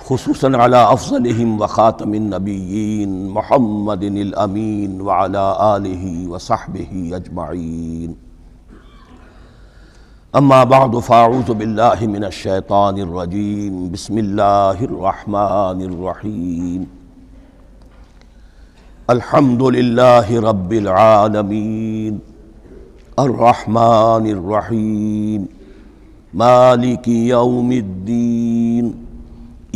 خصوصاً على افضلهم وخاتم النبیین محمد الامین وعلى آلہ وصحبہ اجمعین. اما بعد فاعوذ باللہ من الشیطان الرجیم. بسم اللہ الرحمن الرحیم. الحمد للہ رب العالمین الرحمن الرحیم مالک یوم الدین.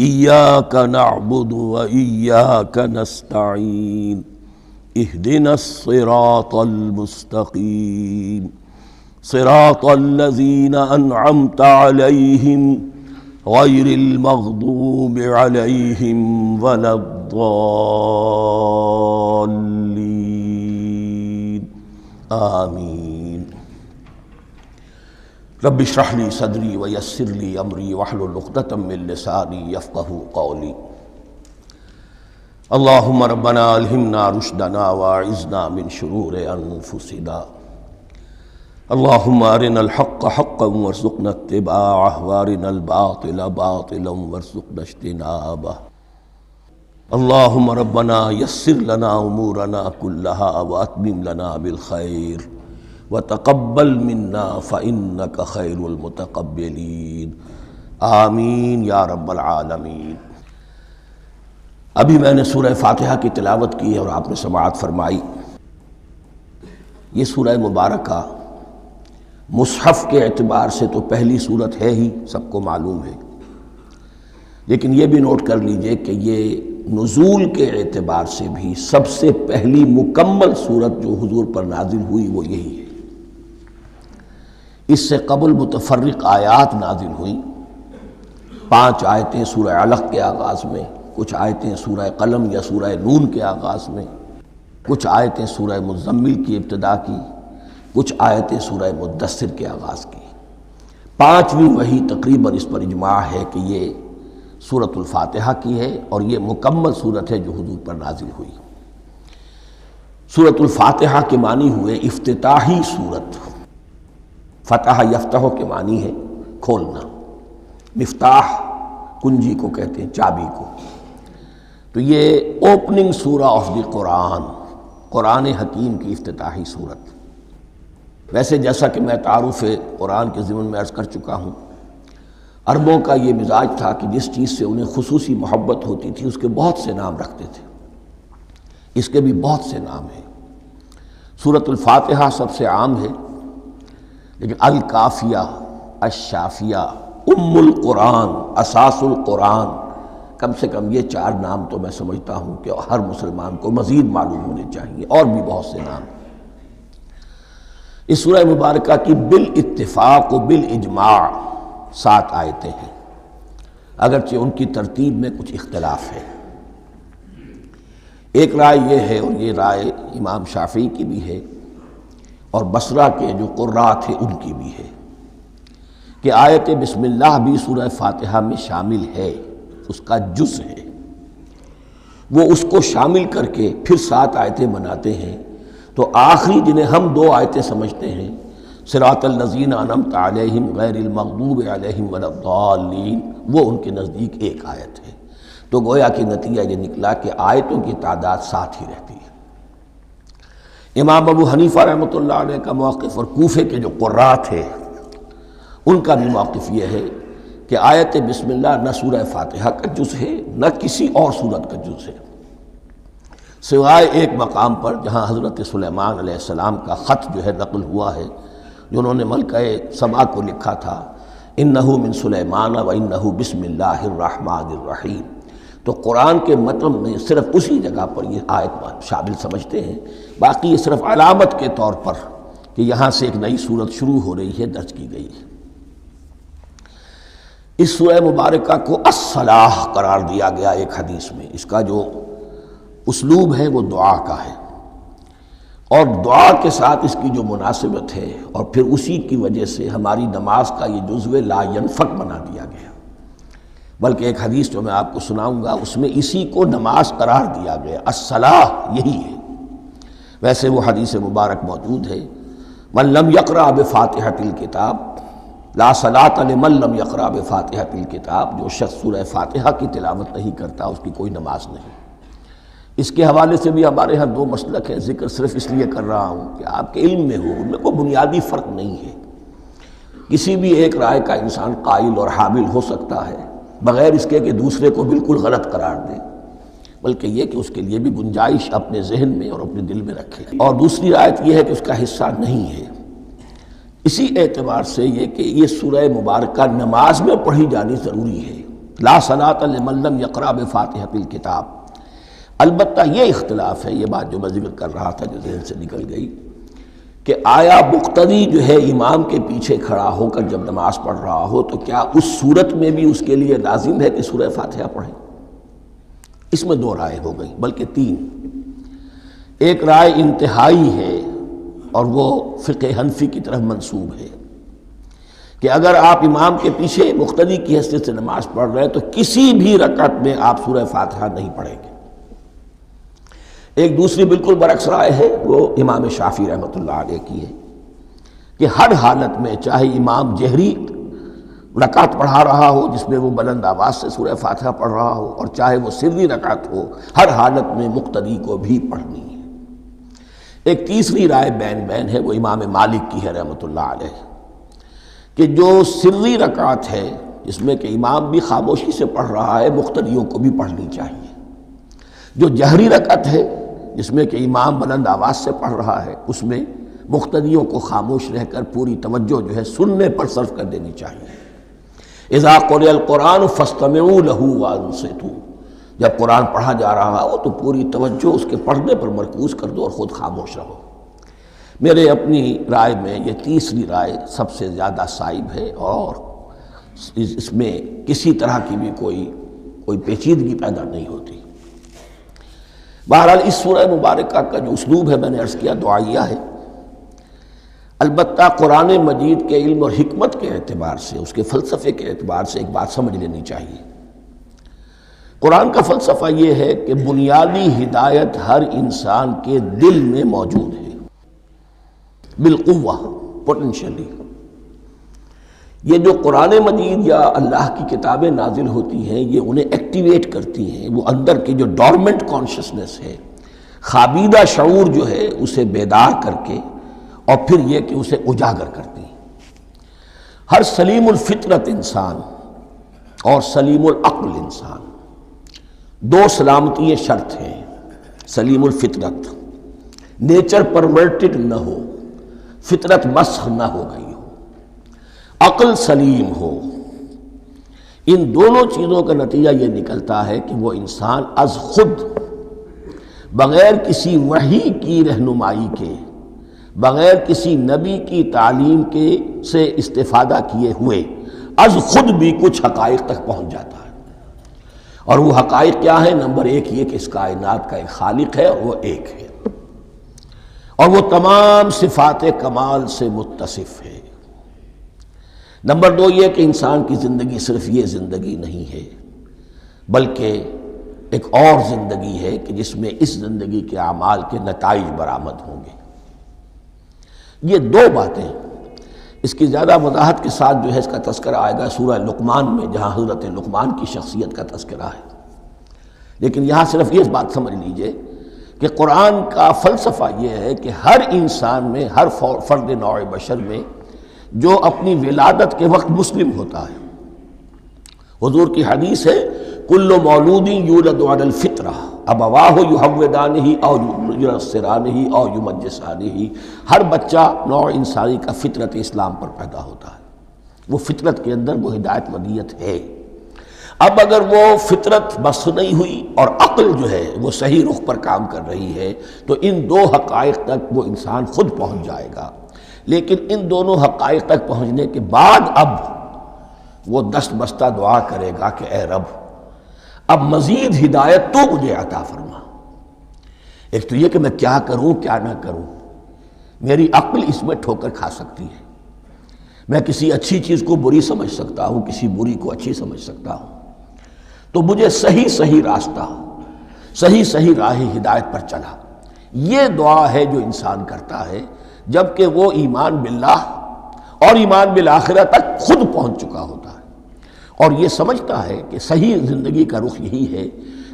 ایاک نعبد و ایاک نستعین. اہدنا الصراط المستقیم صراط الذین انعمت علیہم غیر المغضوب علیہم ولا الضالین. آمین. رب اشرح لی صدری ویسر لی امری واحلل عقدۃ من لسانی یفقہوا قولی. اللہم ربنا الہمنا رشدنا واعذنا من شرور انفسنا. اللہم ارنا الحق حقا وارزقنا اتباعہ وارنا الباطل باطلا وارزقنا اجتنابہ. اللہم ربنا یسر لنا امورنا کلہا واتمم لنا بالخیر وتقبل منا فإنک خیر المتقبلین. آمین یا رب العالمین. ابھی میں نے سورہ فاتحہ کی تلاوت کی اور آپ نے سماعت فرمائی. یہ سورہ مبارکہ مصحف کے اعتبار سے تو پہلی سورت ہے ہی، سب کو معلوم ہے، لیکن یہ بھی نوٹ کر لیجئے کہ یہ نزول کے اعتبار سے بھی سب سے پہلی مکمل سورت جو حضور پر نازل ہوئی وہ یہی ہے. اس سے قبل متفرق آیات نازل ہوئیں. 5 آیتیں سورہ علق کے آغاز میں، کچھ آیتیں سورہ قلم یا سورہ نون کے آغاز میں، کچھ آیتیں سورہ مزمل کی ابتدا کی، کچھ آیتیں سورہ مدثر کے آغاز کی. 5ویں وحی تقریباً اس پر اجماع ہے کہ یہ سورۃ الفاتحہ کی ہے اور یہ مکمل سورت ہے جو حضور پر نازل ہوئی. سورۃ الفاتحہ کے معنی ہوئے افتتاحی سورت. فتح یفتح کے معنی ہے کھولنا. مفتاح کنجی کو کہتے ہیں، چابی کو. تو یہ اوپننگ سورہ آف دی قرآن، قرآن حکیم کی افتتاحی صورت. ویسے جیسا کہ میں تعارف قرآن کے ضمن میں عرض کر چکا ہوں، عربوں کا یہ مزاج تھا کہ جس چیز سے انہیں خصوصی محبت ہوتی تھی اس کے بہت سے نام رکھتے تھے. اس کے بھی بہت سے نام ہیں. سورۃ الفاتحہ سب سے عام ہے، لیکن الکافیہ، الشافیہ، ام القرآن، اساس القرآن، کم سے کم یہ 4 نام تو میں سمجھتا ہوں کہ ہر مسلمان کو مزید معلوم ہونے چاہیے، اور بھی بہت سے نام. اس سورہ مبارکہ کی بالاتفاق و بالاجماع 7 آیتیں ہیں، اگرچہ ان کی ترتیب میں کچھ اختلاف ہے. ایک رائے یہ ہے، اور یہ رائے امام شافعی کی بھی ہے اور بصرہ کے جو قراء تھے ان کی بھی ہے، کہ آیت بسم اللہ بھی سورہ فاتحہ میں شامل ہے، اس کا جز ہے. وہ اس کو شامل کر کے پھر 7 آیتیں بناتے ہیں. تو آخری جنہیں ہم 2 آیتیں سمجھتے ہیں، صراط الذین انعمت علیہم غیر المغضوب علیہم ولا الضالین، وہ ان کے نزدیک 1 آیت ہے. تو گویا کہ نتیجہ یہ نکلا کہ آیتوں کی تعداد 7 ہی رہتی ہے. امام ابو حنیفہ رحمۃ اللہ علیہ کا موقف اور کوفے کے جو قراء تھے ان کا بھی موقف یہ ہے کہ آیت بسم اللہ نہ سورہ فاتحہ کا جز ہے نہ کسی اور سورت کا جز ہے، سوائے ایک مقام پر جہاں حضرت سلیمان علیہ السلام کا خط جو ہے نقل ہوا ہے، جو انہوں نے ملکہ سبا کو لکھا تھا، انہ من سلیمان و انہ بسم اللہ الرحمن الرحیم. تو قرآن کے متن میں صرف اسی جگہ پر یہ آیت شامل سمجھتے ہیں، باقی یہ صرف علامت کے طور پر کہ یہاں سے ایک نئی سورت شروع ہو رہی ہے درج کی گئی ہے. اس سورہ مبارکہ کو الصلاح قرار دیا گیا ایک حدیث میں. اس کا جو اسلوب ہے وہ دعا کا ہے، اور دعا کے ساتھ اس کی جو مناسبت ہے، اور پھر اسی کی وجہ سے ہماری نماز کا یہ جزو لا ینفک بنا دیا گیا. بلکہ ایک حدیث جو میں آپ کو سناؤں گا اس میں اسی کو نماز قرار دیا گیا. الصلاح یہی ہے. ویسے وہ حدیث مبارک موجود ہے، من لم یقرأ بفاتحۃ الکتاب لا صلاۃ لمن لم یقرأ بفاتحۃ الکتاب، جو شخص سورہ فاتحہ کی تلاوت نہیں کرتا اس کی کوئی نماز نہیں۔ اس کے حوالے سے بھی ہمارے ہاں دو مسلک ہیں، ذکر صرف اس لیے کر رہا ہوں کہ آپ کے علم میں ہو، ان میں کوئی بنیادی فرق نہیں ہے۔ کسی بھی ایک رائے کا انسان قائل اور حامل ہو سکتا ہے بغیر اس کے کہ دوسرے کو بالکل غلط قرار دے، بلکہ یہ کہ اس کے لیے بھی گنجائش اپنے ذہن میں اور اپنے دل میں رکھے۔ اور دوسری رائے یہ ہے کہ اس کا حصہ نہیں ہے۔ اسی اعتبار سے یہ کہ یہ سورہ مبارکہ نماز میں پڑھی جانی ضروری ہے، لا صلاۃ لمن لم یقرأ بفاتحۃ الکتاب۔ البتہ یہ اختلاف ہے، یہ بات جو میں ذکر کر رہا تھا جو ذہن سے نکل گئی، کہ آیا مقتدی جو ہے امام کے پیچھے کھڑا ہو کر جب نماز پڑھ رہا ہو تو کیا اس صورت میں بھی اس کے لیے لازم ہے کہ سورہ فاتحہ پڑھے؟ اس میں دو رائے ہو گئی، بلکہ تین۔ ایک رائے انتہائی ہے اور وہ فقہ حنفی کی طرف منسوب ہے کہ اگر آپ امام کے پیچھے مقتدی کی حیثیت سے نماز پڑھ رہے ہیں تو کسی بھی رکعت میں آپ سورہ فاتحہ نہیں پڑھیں گے۔ ایک دوسری بالکل برعکس رائے ہے، وہ امام شافعی رحمۃ اللہ علیہ کی ہے کہ ہر حالت میں چاہے امام جہری رکعت پڑھا رہا ہو جس میں وہ بلند آواز سے سورہ فاتحہ پڑھ رہا ہو، اور چاہے وہ سری رکعت ہو، ہر حالت میں مقتدی کو بھی پڑھنی ہے۔ ایک تیسری رائے بین ہے، وہ امام مالک کی ہے رحمۃ اللہ علیہ، کہ جو سری رکعت ہے جس میں کہ امام بھی خاموشی سے پڑھ رہا ہے مقتدیوں کو بھی پڑھنی چاہیے۔ جو جہری رکعت ہے جس میں کہ امام بلند آواز سے پڑھ رہا ہے اس میں مقتدیوں کو خاموش رہ کر پوری توجہ جو ہے سننے پر صرف کر دینی چاہیے۔ اذا قرئ القرآن فاستمعوا له وانصتوا، جب قرآن پڑھا جا رہا ہو تو پوری توجہ اس کے پڑھنے پر مرکوز کر دو اور خود خاموش رہو۔ میرے اپنی رائے میں یہ تیسری رائے سب سے زیادہ صائب ہے اور اس میں کسی طرح کی بھی کوئی پیچیدگی پیدا نہیں ہوتی۔ بہرحال اس سورہ مبارکہ کا جو اسلوب ہے میں نے عرض کیا دعائیہ ہے، البتہ قرآن مجید کے علم اور حکمت کے اعتبار سے، اس کے فلسفے کے اعتبار سے ایک بات سمجھ لینی چاہیے۔ قرآن کا فلسفہ یہ ہے کہ بنیادی ہدایت ہر انسان کے دل میں موجود ہے، بالقوہ، پوٹینشلی۔ یہ جو قرآن مجید یا اللہ کی کتابیں نازل ہوتی ہیں یہ انہیں ایکٹیویٹ کرتی ہیں، وہ اندر کی جو ڈورمنٹ کانشسنس ہے، خوابیدہ شعور جو ہے اسے بیدار کر کے، اور پھر یہ کہ اسے اجاگر کرتی ہیں۔ ہر سلیم الفطرت انسان اور سلیم العقل انسان، دو سلامتی شرط ہیں۔ سلیم الفطرت، نیچر پرورٹڈ نہ ہو، فطرت مسخ نہ ہو گئی ہو، عقل سلیم ہو۔ ان دونوں چیزوں کا نتیجہ یہ نکلتا ہے کہ وہ انسان از خود، بغیر کسی وحی کی رہنمائی کے، بغیر کسی نبی کی تعلیم کے سے استفادہ کیے ہوئے از خود بھی کچھ حقائق تک پہنچ جاتا ہے۔ اور وہ حقائق کیا ہیں؟ نمبر ایک یہ کہ اس کائنات کا ایک خالق ہے اور وہ ایک ہے، اور وہ تمام صفات کمال سے متصف ہے۔ نمبر دو یہ کہ انسان کی زندگی صرف یہ زندگی نہیں ہے، بلکہ ایک اور زندگی ہے کہ جس میں اس زندگی کے اعمال کے نتائج برآمد ہوں گے۔ یہ دو باتیں، اس کی زیادہ وضاحت کے ساتھ جو ہے اس کا تذکرہ آئے گا سورہ لقمان میں، جہاں حضرت لقمان کی شخصیت کا تذکرہ ہے۔ لیکن یہاں صرف یہ بات سمجھ لیجئے کہ قرآن کا فلسفہ یہ ہے کہ ہر انسان میں، ہر فرد نوع بشر میں جو اپنی ولادت کے وقت مسلم ہوتا ہے، حضور کی حدیث ہے کل مولود یولد علی الفطرہ ابواہ یحودانہ او ینصرانہ او یمجسانہ، ہر بچہ نوع انسانی کا فطرت اسلام پر پیدا ہوتا ہے، وہ فطرت کے اندر وہ ہدایت ودیت ہے۔ اب اگر وہ فطرت بس نہیں ہوئی اور عقل جو ہے وہ صحیح رخ پر کام کر رہی ہے تو ان دو حقائق تک وہ انسان خود پہنچ جائے گا۔ لیکن ان دونوں حقائق تک پہنچنے کے بعد اب وہ دست بستہ دعا کرے گا کہ اے رب اب مزید ہدایت تو مجھے عطا فرما۔ ایک تو یہ کہ میں کیا کروں کیا نہ کروں، میری عقل اس میں ٹھوکر کھا سکتی ہے، میں کسی اچھی چیز کو بری سمجھ سکتا ہوں، کسی بری کو اچھی سمجھ سکتا ہوں، تو مجھے صحیح راستہ، صحیح راہ ہدایت پر چلا۔ یہ دعا ہے جو انسان کرتا ہے جبکہ وہ ایمان باللہ اور ایمان بالآخرہ تک خود پہنچ چکا ہوتا ہے اور یہ سمجھتا ہے کہ صحیح زندگی کا رخ یہی ہے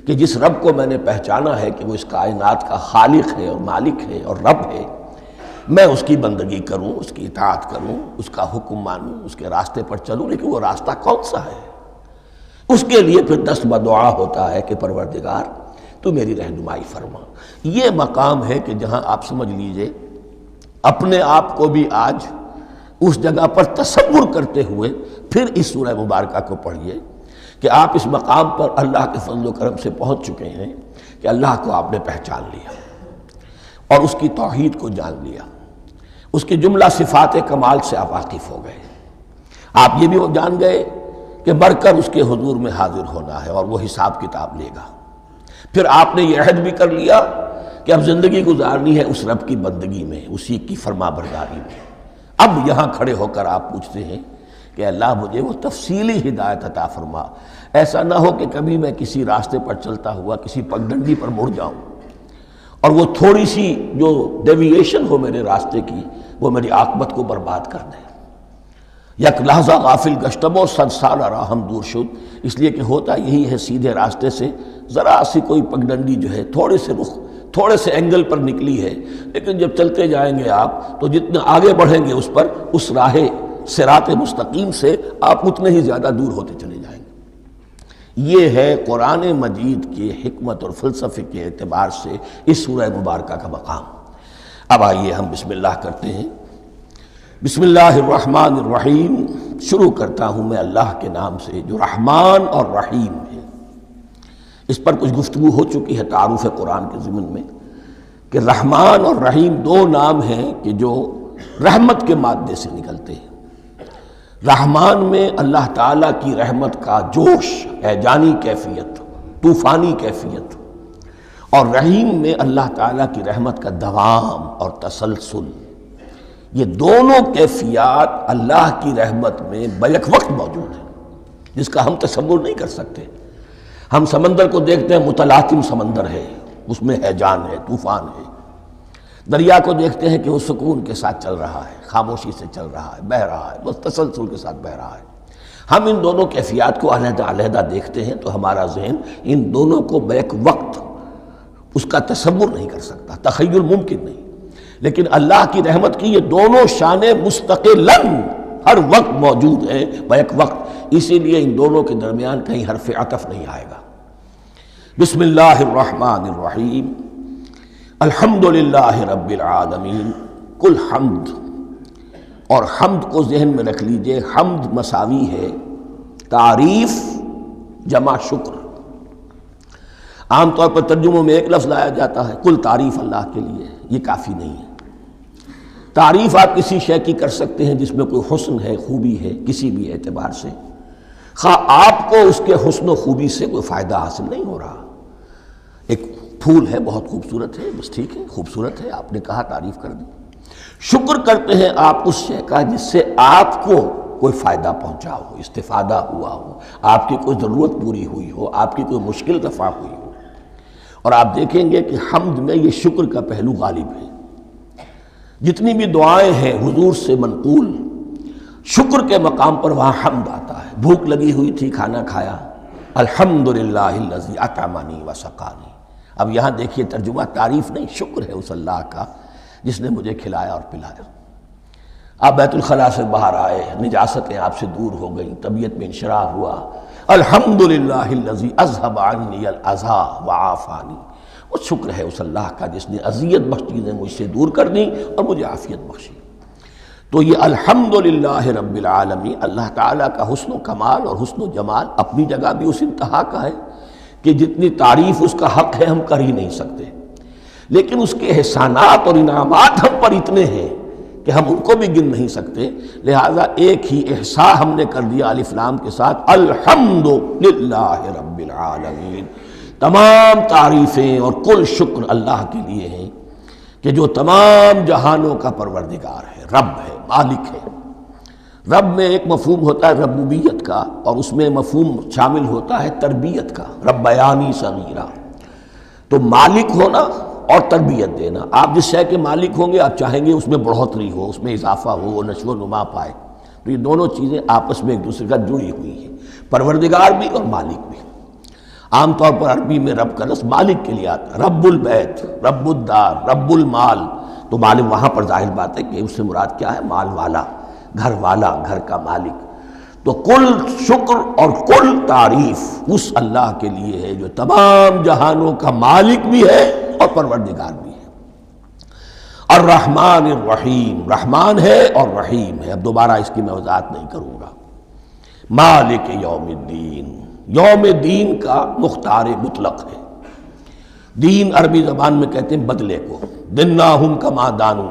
کہ جس رب کو میں نے پہچانا ہے کہ وہ اس کائنات کا خالق ہے اور مالک ہے اور رب ہے، میں اس کی بندگی کروں، اس کی اطاعت کروں، اس کا حکم مانوں، اس کے راستے پر چلوں۔ لیکن وہ راستہ کون سا ہے؟ اس کے لیے پھر دست بدعا ہوتا ہے کہ پروردگار تو میری رہنمائی فرما۔ یہ مقام ہے کہ جہاں آپ سمجھ لیجئے اپنے آپ کو بھی آج اس جگہ پر تصور کرتے ہوئے پھر اس سورہ مبارکہ کو پڑھیے کہ آپ اس مقام پر اللہ کے فضل و کرم سے پہنچ چکے ہیں کہ اللہ کو آپ نے پہچان لیا اور اس کی توحید کو جان لیا، اس کی جملہ صفات کمال سے آپ واقف ہو گئے۔ آپ یہ بھی جان گئے کہ بڑھ کر اس کے حضور میں حاضر ہونا ہے اور وہ حساب کتاب لے گا۔ پھر آپ نے یہ عہد بھی کر لیا کہ اب زندگی گزارنی ہے اس رب کی بندگی میں، اسی کی فرما برداری میں۔ اب یہاں کھڑے ہو کر آپ پوچھتے ہیں کہ اللہ مجھے وہ تفصیلی ہدایت عطا فرما، ایسا نہ ہو کہ کبھی میں کسی راستے پر چلتا ہوا کسی پگڈنڈی پر مڑ جاؤں اور وہ تھوڑی سی جو ڈیوییشن ہو میرے راستے کی وہ میری عاقبت کو برباد کر دے۔ یک لحظہ غافل گشتم و صد سال راہم دور شد، اس لیے کہ ہوتا یہی ہے سیدھے راستے سے ذرا سی کوئی پگڈنڈی جو ہے تھوڑے سے اینگل پر نکلی ہے، لیکن جب چلتے جائیں گے آپ تو جتنے آگے بڑھیں گے اس پر، اس راہ صراط مستقیم سے آپ اتنے ہی زیادہ دور ہوتے چلے جائیں گے۔ یہ ہے قرآن مجید کی حکمت اور فلسفے کے اعتبار سے اس سورہ مبارکہ کا مقام۔ اب آئیے ہم بسم اللہ کرتے ہیں۔ بسم اللہ الرحمن الرحیم، شروع کرتا ہوں میں اللہ کے نام سے جو رحمان اور رحیم ہے۔ اس پر کچھ گفتگو ہو چکی ہے تعارف قرآن کے ضمن میں کہ رحمان اور رحیم دو نام ہیں کہ جو رحمت کے مادے سے نکلتے ہیں۔ رحمان میں اللہ تعالیٰ کی رحمت کا جوش، ہیجانی کیفیت، طوفانی کیفیت، اور رحیم میں اللہ تعالیٰ کی رحمت کا دوام اور تسلسل۔ یہ دونوں کیفیات اللہ کی رحمت میں بیک وقت موجود ہیں، جس کا ہم تصور نہیں کر سکتے۔ ہم سمندر کو دیکھتے ہیں، متلاطم سمندر ہے، اس میں ہیجان ہے، طوفان ہے۔ دریا کو دیکھتے ہیں کہ وہ سکون کے ساتھ چل رہا ہے، خاموشی سے چل رہا ہے، بہہ رہا ہے، بس تسلسل کے ساتھ بہہ رہا ہے۔ ہم ان دونوں کیفیات کو علیحدہ علیحدہ دیکھتے ہیں تو ہمارا ذہن ان دونوں کو بیک وقت اس کا تصور نہیں کر سکتا، تخیل ممکن نہیں۔ لیکن اللہ کی رحمت کی یہ دونوں شانیں مستقلاً ہر وقت موجود ہیں، بیک وقت، اسی لیے ان دونوں کے درمیان کہیں حرف عطف نہیں آئے گا۔ بسم اللہ الرحمن الرحیم، الحمدللہ رب العالمین۔ کل حمد، اور حمد کو ذہن میں رکھ لیجئے، حمد مساوی ہے تعریف جمع شکر۔ عام طور پر ترجموں میں ایک لفظ لایا جاتا ہے، کل تعریف اللہ کے لیے، یہ کافی نہیں ہے۔ تعریف آپ کسی شے کی کر سکتے ہیں جس میں کوئی حسن ہے، خوبی ہے، کسی بھی اعتبار سے، خواہ آپ کو اس کے حسن و خوبی سے کوئی فائدہ حاصل نہیں ہو رہا۔ ایک پھول ہے، بہت خوبصورت ہے، بس ٹھیک ہے، خوبصورت ہے، آپ نے کہا، تعریف کر دی۔ شکر کرتے ہیں آپ اس شے کا جس سے آپ کو کوئی فائدہ پہنچا ہو، استفادہ ہوا ہو، آپ کی کوئی ضرورت پوری ہوئی ہو، آپ کی کوئی مشکل رفع ہوئی ہو۔ اور آپ دیکھیں گے کہ حمد میں یہ شکر کا پہلو غالب ہے۔ جتنی بھی دعائیں ہیں حضور سے منقول، شکر کے مقام پر وہاں حمد آتا ہے۔ بھوک لگی ہوئی تھی، کھانا کھایا، الحمدللہ الذی اطعمنی وسقانی۔ اب یہاں دیکھیے ترجمہ تعریف نہیں، شکر ہے اس اللہ کا جس نے مجھے کھلایا اور پلایا۔ آپ بیت الخلاء سے باہر آئے، نجاستیں آپ سے دور ہو گئیں، طبیعت میں انشراح ہوا، الحمدللہ الذی اذھب عنی الاذی وعافانی۔ وہ شکر ہے اس اللہ کا جس نے اذیت بخش چیزیں مجھ سے دور کر دیں اور مجھے عافیت بخشی۔ تو یہ الحمدللہ رب العالمین، اللہ تعالیٰ کا حسن و کمال اور حسن و جمال اپنی جگہ بھی اس انتہا کا ہے کہ جتنی تعریف اس کا حق ہے ہم کر ہی نہیں سکتے، لیکن اس کے احسانات اور انعامات ہم پر اتنے ہیں کہ ہم ان کو بھی گن نہیں سکتے۔ لہٰذا ایک ہی احصاء ہم نے کر دیا الف لام کے ساتھ، الحمدللہ رب العالمین۔ تمام تعریفیں اور کل شکر اللہ کے لیے ہیں کہ جو تمام جہانوں کا پروردگار ہے، رب ہے، مالک ہے۔ رب میں ایک مفہوم ہوتا ہے ربوبیت کا، اور اس میں مفہوم شامل ہوتا ہے تربیت کا، ربیانی صغیرہ۔ تو مالک ہونا اور تربیت دینا، آپ جس شے کے مالک ہوں گے آپ چاہیں گے اس میں بڑھوتری ہو، اس میں اضافہ ہو، وہ نشو و نما پائے۔ تو یہ دونوں چیزیں آپس میں ایک دوسرے کا جڑی ہوئی ہیں، پروردگار بھی اور مالک بھی۔ عام طور پر عربی میں رب کا لفظ مالک کے لیے آتا ہے، رب البیت، رب الدار، رب المال، تو مالک وہاں پر ظاہر بات ہے کہ اس سے مراد کیا ہے؟ مال والا، گھر والا، گھر کا مالک۔ تو کل شکر اور کل تعریف اس اللہ کے لیے ہے جو تمام جہانوں کا مالک بھی ہے اور پروردگار بھی ہے۔ الرحمن الرحیم، رحمان ہے اور رحیم ہے۔ اب دوبارہ اس کی میں وضاحت نہیں کروں گا۔ مالک یوم الدین، یوم دین کا مختار مطلق ہے۔ دین عربی زبان میں کہتے ہیں بدلے کو، دناہم کما دانو،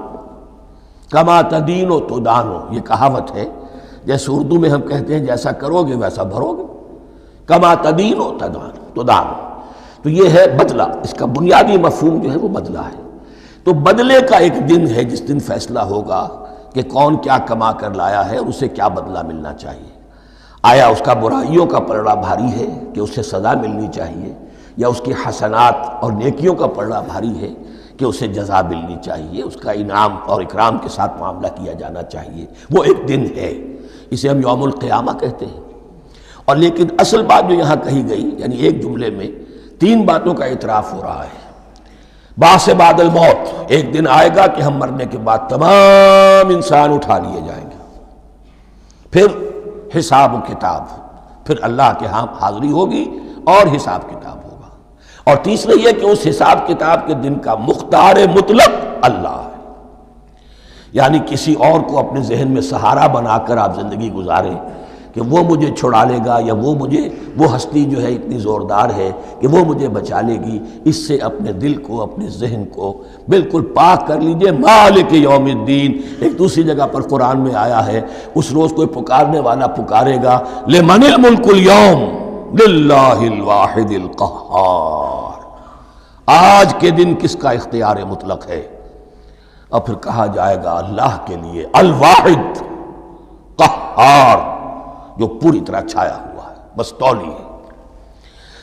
کما تدینو تو دانو، یہ کہاوت ہے۔ جیسے اردو میں ہم کہتے ہیں جیسا کرو گے ویسا بھرو گے، کما تدینو تو دانو، تو یہ ہے بدلہ، اس کا بنیادی مفہوم جو ہے وہ بدلہ ہے۔ تو بدلے کا ایک دن ہے جس دن فیصلہ ہوگا کہ کون کیا کما کر لایا ہے اور اسے کیا بدلہ ملنا چاہیے۔ آیا اس کا برائیوں کا پلڑا بھاری ہے کہ اسے سزا ملنی چاہیے، یا اس کی حسنات اور نیکیوں کا پلڑا بھاری ہے کہ اسے جزا ملنی چاہیے، اس کا انعام اور اکرام کے ساتھ معاملہ کیا جانا چاہیے۔ وہ ایک دن ہے، اسے ہم یوم القیامہ کہتے ہیں۔ اور لیکن اصل بات جو یہاں کہی گئی، یعنی ایک جملے میں تین باتوں کا اعتراف ہو رہا ہے۔ بعث بعد الموت، ایک دن آئے گا کہ ہم مرنے کے بعد تمام انسان اٹھا لیے جائیں گے، پھر حساب و کتاب، پھر اللہ کے ہاں حاضری ہوگی اور حساب کتاب ہوگا۔ اور تیسرے یہ کہ اس حساب کتاب کے دن کا مختار مطلق اللہ ہے، یعنی کسی اور کو اپنے ذہن میں سہارا بنا کر آپ زندگی گزاریں کہ وہ مجھے چھڑا لے گا، یا وہ ہستی جو ہے اتنی زوردار ہے کہ وہ مجھے بچا لے گی، اس سے اپنے دل کو، اپنے ذہن کو بالکل پاک کر لیجئے۔ مالک یوم الدین، ایک دوسری جگہ پر قرآن میں آیا ہے، اس روز کوئی پکارنے والا پکارے گا لمن الملک اليوم للہ الواحد القہار، آج کے دن کس کا اختیار مطلق ہے؟ اور پھر کہا جائے گا اللہ کے لیے، الواحد قہار، جو پوری طرح چھایا ہوا ہے، بس تولی ہے۔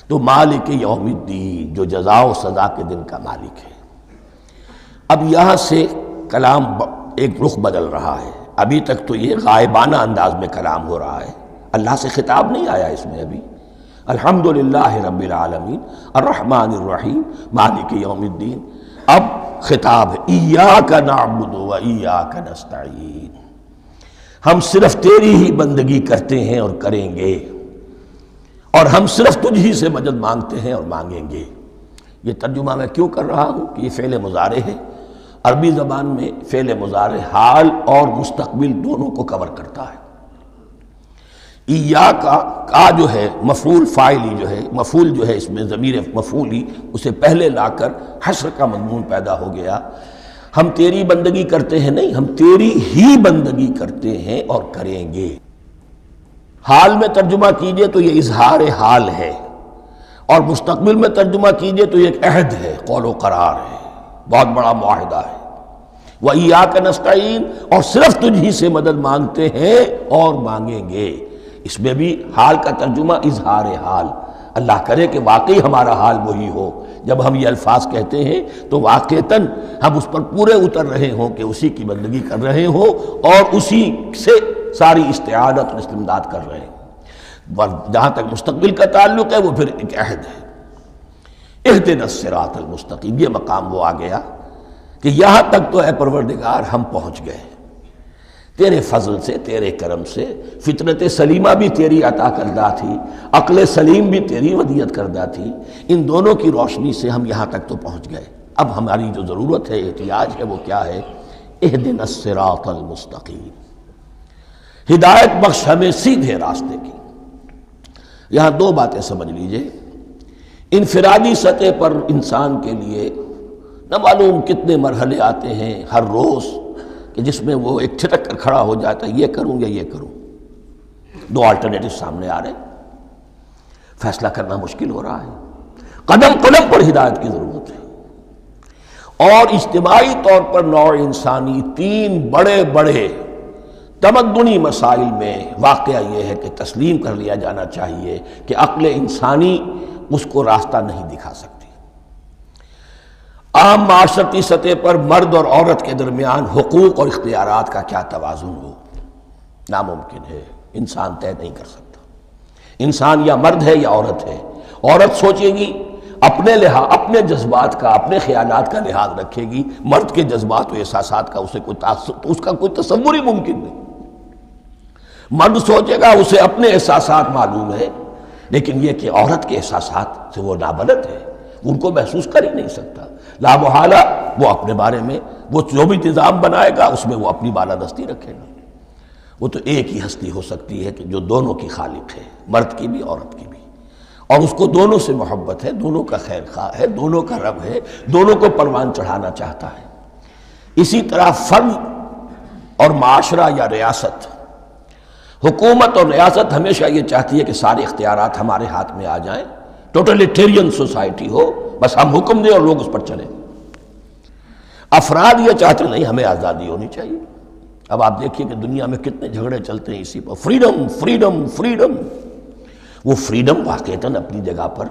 تو مالک یوم الدین، جو جزا و سزا کے دن کا مالک ہے۔ اب یہاں سے کلام ایک رخ بدل رہا ہے۔ ابھی تک تو یہ غائبانہ انداز میں کلام ہو رہا ہے، اللہ سے خطاب نہیں آیا اس میں ابھی۔ الحمدللہ رب العالمین الرحمن الرحیم مالک یوم الدین، اب خطاب ہے ایاک نعبد و ایاک نستعین، ہم صرف تیری ہی بندگی کرتے ہیں اور کریں گے، اور ہم صرف تجھ ہی سے مدد مانگتے ہیں اور مانگیں گے۔ یہ ترجمہ میں کیوں کر رہا ہوں کہ یہ فعل مضارع ہے۔ عربی زبان میں فعل مضارع حال اور مستقبل دونوں کو کور کرتا ہے۔ ایاک کا جو ہے مفعول فاعلی جو ہے، مفعول جو ہے اس میں ضمیر مفعولی، اسے پہلے لا کر حشر کا مضمون پیدا ہو گیا۔ ہم تیری بندگی کرتے ہیں نہیں، ہم تیری ہی بندگی کرتے ہیں اور کریں گے۔ حال میں ترجمہ کیجئے تو یہ اظہار حال ہے، اور مستقبل میں ترجمہ کیجئے تو یہ ایک عہد ہے، قول و قرار ہے، بہت بڑا معاہدہ ہے۔ وَإِيَّاكَ نَسْتَعِينُ، اور صرف تجھ ہی سے مدد مانگتے ہیں اور مانگیں گے۔ اس میں بھی حال کا ترجمہ اظہار حال، اللہ کرے کہ واقعی ہمارا حال وہی ہو، جب ہم یہ الفاظ کہتے ہیں تو واقعتاً ہم اس پر پورے اتر رہے ہوں کہ اسی کی بندگی کر رہے ہوں اور اسی سے ساری استعانت اور استمداد کر رہے ہیں۔ جہاں تک مستقبل کا تعلق ہے وہ پھر ایک عہد ہے، اہدنا الصراط المستقیم، یہ مقام وہ آ گیا کہ یہاں تک تو اے پروردگار ہم پہنچ گئے، تیرے فضل سے، تیرے کرم سے۔ فطرت سلیمہ بھی تیری عطا کردہ تھی، عقل سلیم بھی تیری ودیت کردہ تھی، ان دونوں کی روشنی سے ہم یہاں تک تو پہنچ گئے۔ اب ہماری جو ضرورت ہے، احتیاج ہے، وہ کیا ہے؟ اہدنا الصراط المستقیم، ہدایت بخش ہمیں سیدھے راستے کی۔ یہاں دو باتیں سمجھ لیجئے۔ انفرادی سطح پر انسان کے لیے نہ معلوم کتنے مرحلے آتے ہیں ہر روز کہ جس میں وہ ایک چھٹک کر کھڑا ہو جاتا ہے، یہ کروں یا یہ کروں، دو آلٹرنیٹو سامنے آ رہے ہیں، فیصلہ کرنا مشکل ہو رہا ہے۔ قدم قدم پر ہدایت کی ضرورت ہے، اور اجتماعی طور پر نوع انسانی تین بڑے بڑے تمدنی مسائل میں واقعہ یہ ہے کہ تسلیم کر لیا جانا چاہیے کہ عقل انسانی اس کو راستہ نہیں دکھا سکتی۔ عام معاشرتی سطح پر مرد اور عورت کے درمیان حقوق اور اختیارات کا کیا توازن ہو، ناممکن ہے، انسان طے نہیں کر سکتا۔ انسان یا مرد ہے یا عورت ہے۔ عورت سوچے گی اپنے جذبات کا، اپنے خیالات کا لحاظ رکھے گی، مرد کے جذبات و احساسات کا اس کا کوئی تصور ہی ممکن نہیں۔ مرد سوچے گا اسے اپنے احساسات معلوم ہے، لیکن یہ کہ عورت کے احساسات سے وہ نابلد ہے، ان کو محسوس کر ہی نہیں سکتا۔ لا محالہ وہ اپنے بارے میں وہ جو بھی نظام بنائے گا اس میں وہ اپنی بالادستی رکھے گا۔ وہ تو ایک ہی ہستی ہو سکتی ہے کہ جو دونوں کی خالق ہے، مرد کی بھی عورت کی بھی، اور اس کو دونوں سے محبت ہے، دونوں کا خیر خواہ ہے، دونوں کا رب ہے، دونوں کو پروان چڑھانا چاہتا ہے۔ اسی طرح فرد اور معاشرہ یا ریاست، حکومت اور ریاست ہمیشہ یہ چاہتی ہے کہ سارے اختیارات ہمارے ہاتھ میں آ جائیں، ٹوٹلیٹیرین سوسائٹی ہو، بس ہم حکم دیں اور لوگ اس پر چلیں۔ افراد یہ چاہتے نہیں، ہمیں آزادی ہونی چاہیے۔ اب آپ دیکھیے کہ دنیا میں کتنے جھگڑے چلتے ہیں اسی پر، فریڈم فریڈم فریڈم۔ وہ فریڈم واقعتاً اپنی جگہ پر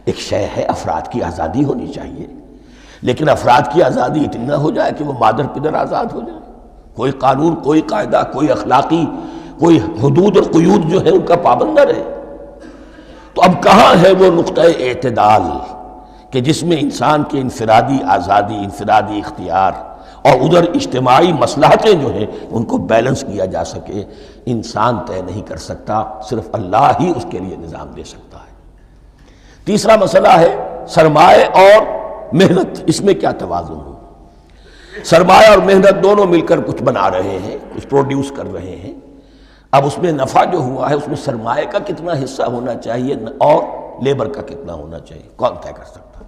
ایک شے ہے، افراد کی آزادی ہونی چاہیے، لیکن افراد کی آزادی اتنی نہ ہو جائے کہ وہ مادر پدر آزاد ہو جائے، کوئی قانون، کوئی قاعدہ، کوئی اخلاقی کوئی حدود اور قیود جو ہے ان کا پابند نہ رہے۔ تو اب کہاں ہے وہ نقطہ اعتدال کہ جس میں انسان کے انفرادی آزادی، انفرادی اختیار اور ادھر اجتماعی مصلحتیں جو ہیں ان کو بیلنس کیا جا سکے؟ انسان طے نہیں کر سکتا، صرف اللہ ہی اس کے لیے نظام دے سکتا ہے۔ تیسرا مسئلہ ہے سرمایہ اور محنت، اس میں کیا توازن ہو؟ سرمایہ اور محنت دونوں مل کر کچھ بنا رہے ہیں، کچھ پروڈیوس کر رہے ہیں۔ اب اس میں نفع جو ہوا ہے اس میں سرمایہ کا کتنا حصہ ہونا چاہیے اور لیبر کا کتنا ہونا چاہیے، کون طے کر سکتا ہے؟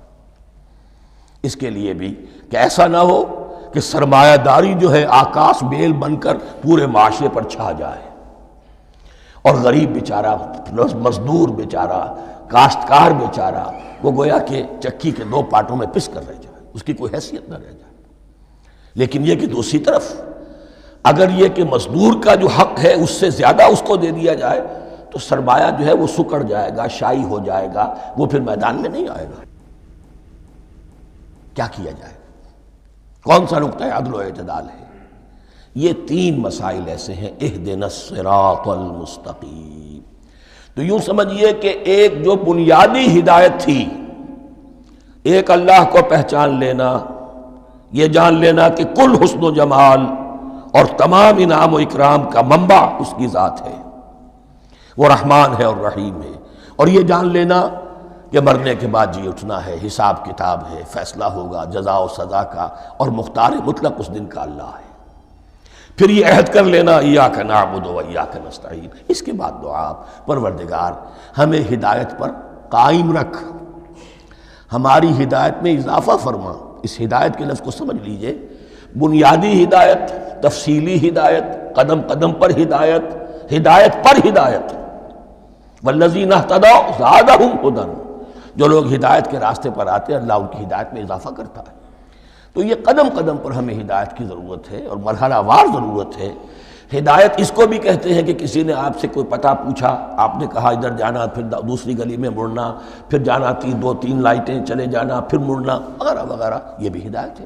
اس کے لیے بھی کہ ایسا نہ ہو کہ سرمایہ داری جو ہے آکاش بیل بن کر پورے معاشرے پر چھا جائے، اور غریب بیچارہ، مزدور بیچارہ، کاشتکار بیچارہ وہ گویا کہ چکی کے دو پارٹوں میں پس کر رہ جائے، اس کی کوئی حیثیت نہ رہ جائے۔ لیکن یہ کہ دوسری طرف اگر یہ کہ مزدور کا جو حق ہے اس سے زیادہ اس کو دے دیا جائے تو سرمایہ جو ہے وہ سکڑ جائے گا، شائی ہو جائے گا، وہ پھر میدان میں نہیں آئے گا۔ کیا کیا جائے؟ کون سا نقطہ عدل و اعتدال ہے؟ یہ تین مسائل ایسے ہیں، اہدنا الصراط المستقیم۔ تو یوں سمجھیے کہ ایک جو بنیادی ہدایت تھی، ایک اللہ کو پہچان لینا، یہ جان لینا کہ کل حسن و جمال اور تمام انعام و اکرام کا منبع اس کی ذات ہے، وہ رحمان ہے اور رحیم ہے، اور یہ جان لینا کہ مرنے کے بعد جی اٹھنا ہے، حساب کتاب ہے، فیصلہ ہوگا جزا و سزا کا، اور مختار مطلق اس دن کا اللہ ہے۔ پھر یہ عہد کر لینا ایاک نعبد و ایاک نستعین۔ اس کے بعد دعا، پروردگار ہمیں ہدایت پر قائم رکھ، ہماری ہدایت میں اضافہ فرما۔ اس ہدایت کے لفظ کو سمجھ لیجئے، بنیادی ہدایت، تفصیلی ہدایت، قدم قدم پر ہدایت، ہدایت پر ہدایت۔ والذین اہتدوا زادہم ہدی، جو لوگ ہدایت کے راستے پر آتے ہیں اللہ ان کی ہدایت میں اضافہ کرتا ہے۔ تو یہ قدم قدم پر ہمیں ہدایت کی ضرورت ہے اور مرحلہ وار ضرورت ہے۔ ہدایت اس کو بھی کہتے ہیں کہ کسی نے آپ سے کوئی پتہ پوچھا، آپ نے کہا ادھر جانا، پھر دوسری گلی میں مڑنا، پھر جانا دو تین لائٹیں چلے جانا، پھر مڑنا، وغیرہ وغیرہ، یہ بھی ہدایت ہے۔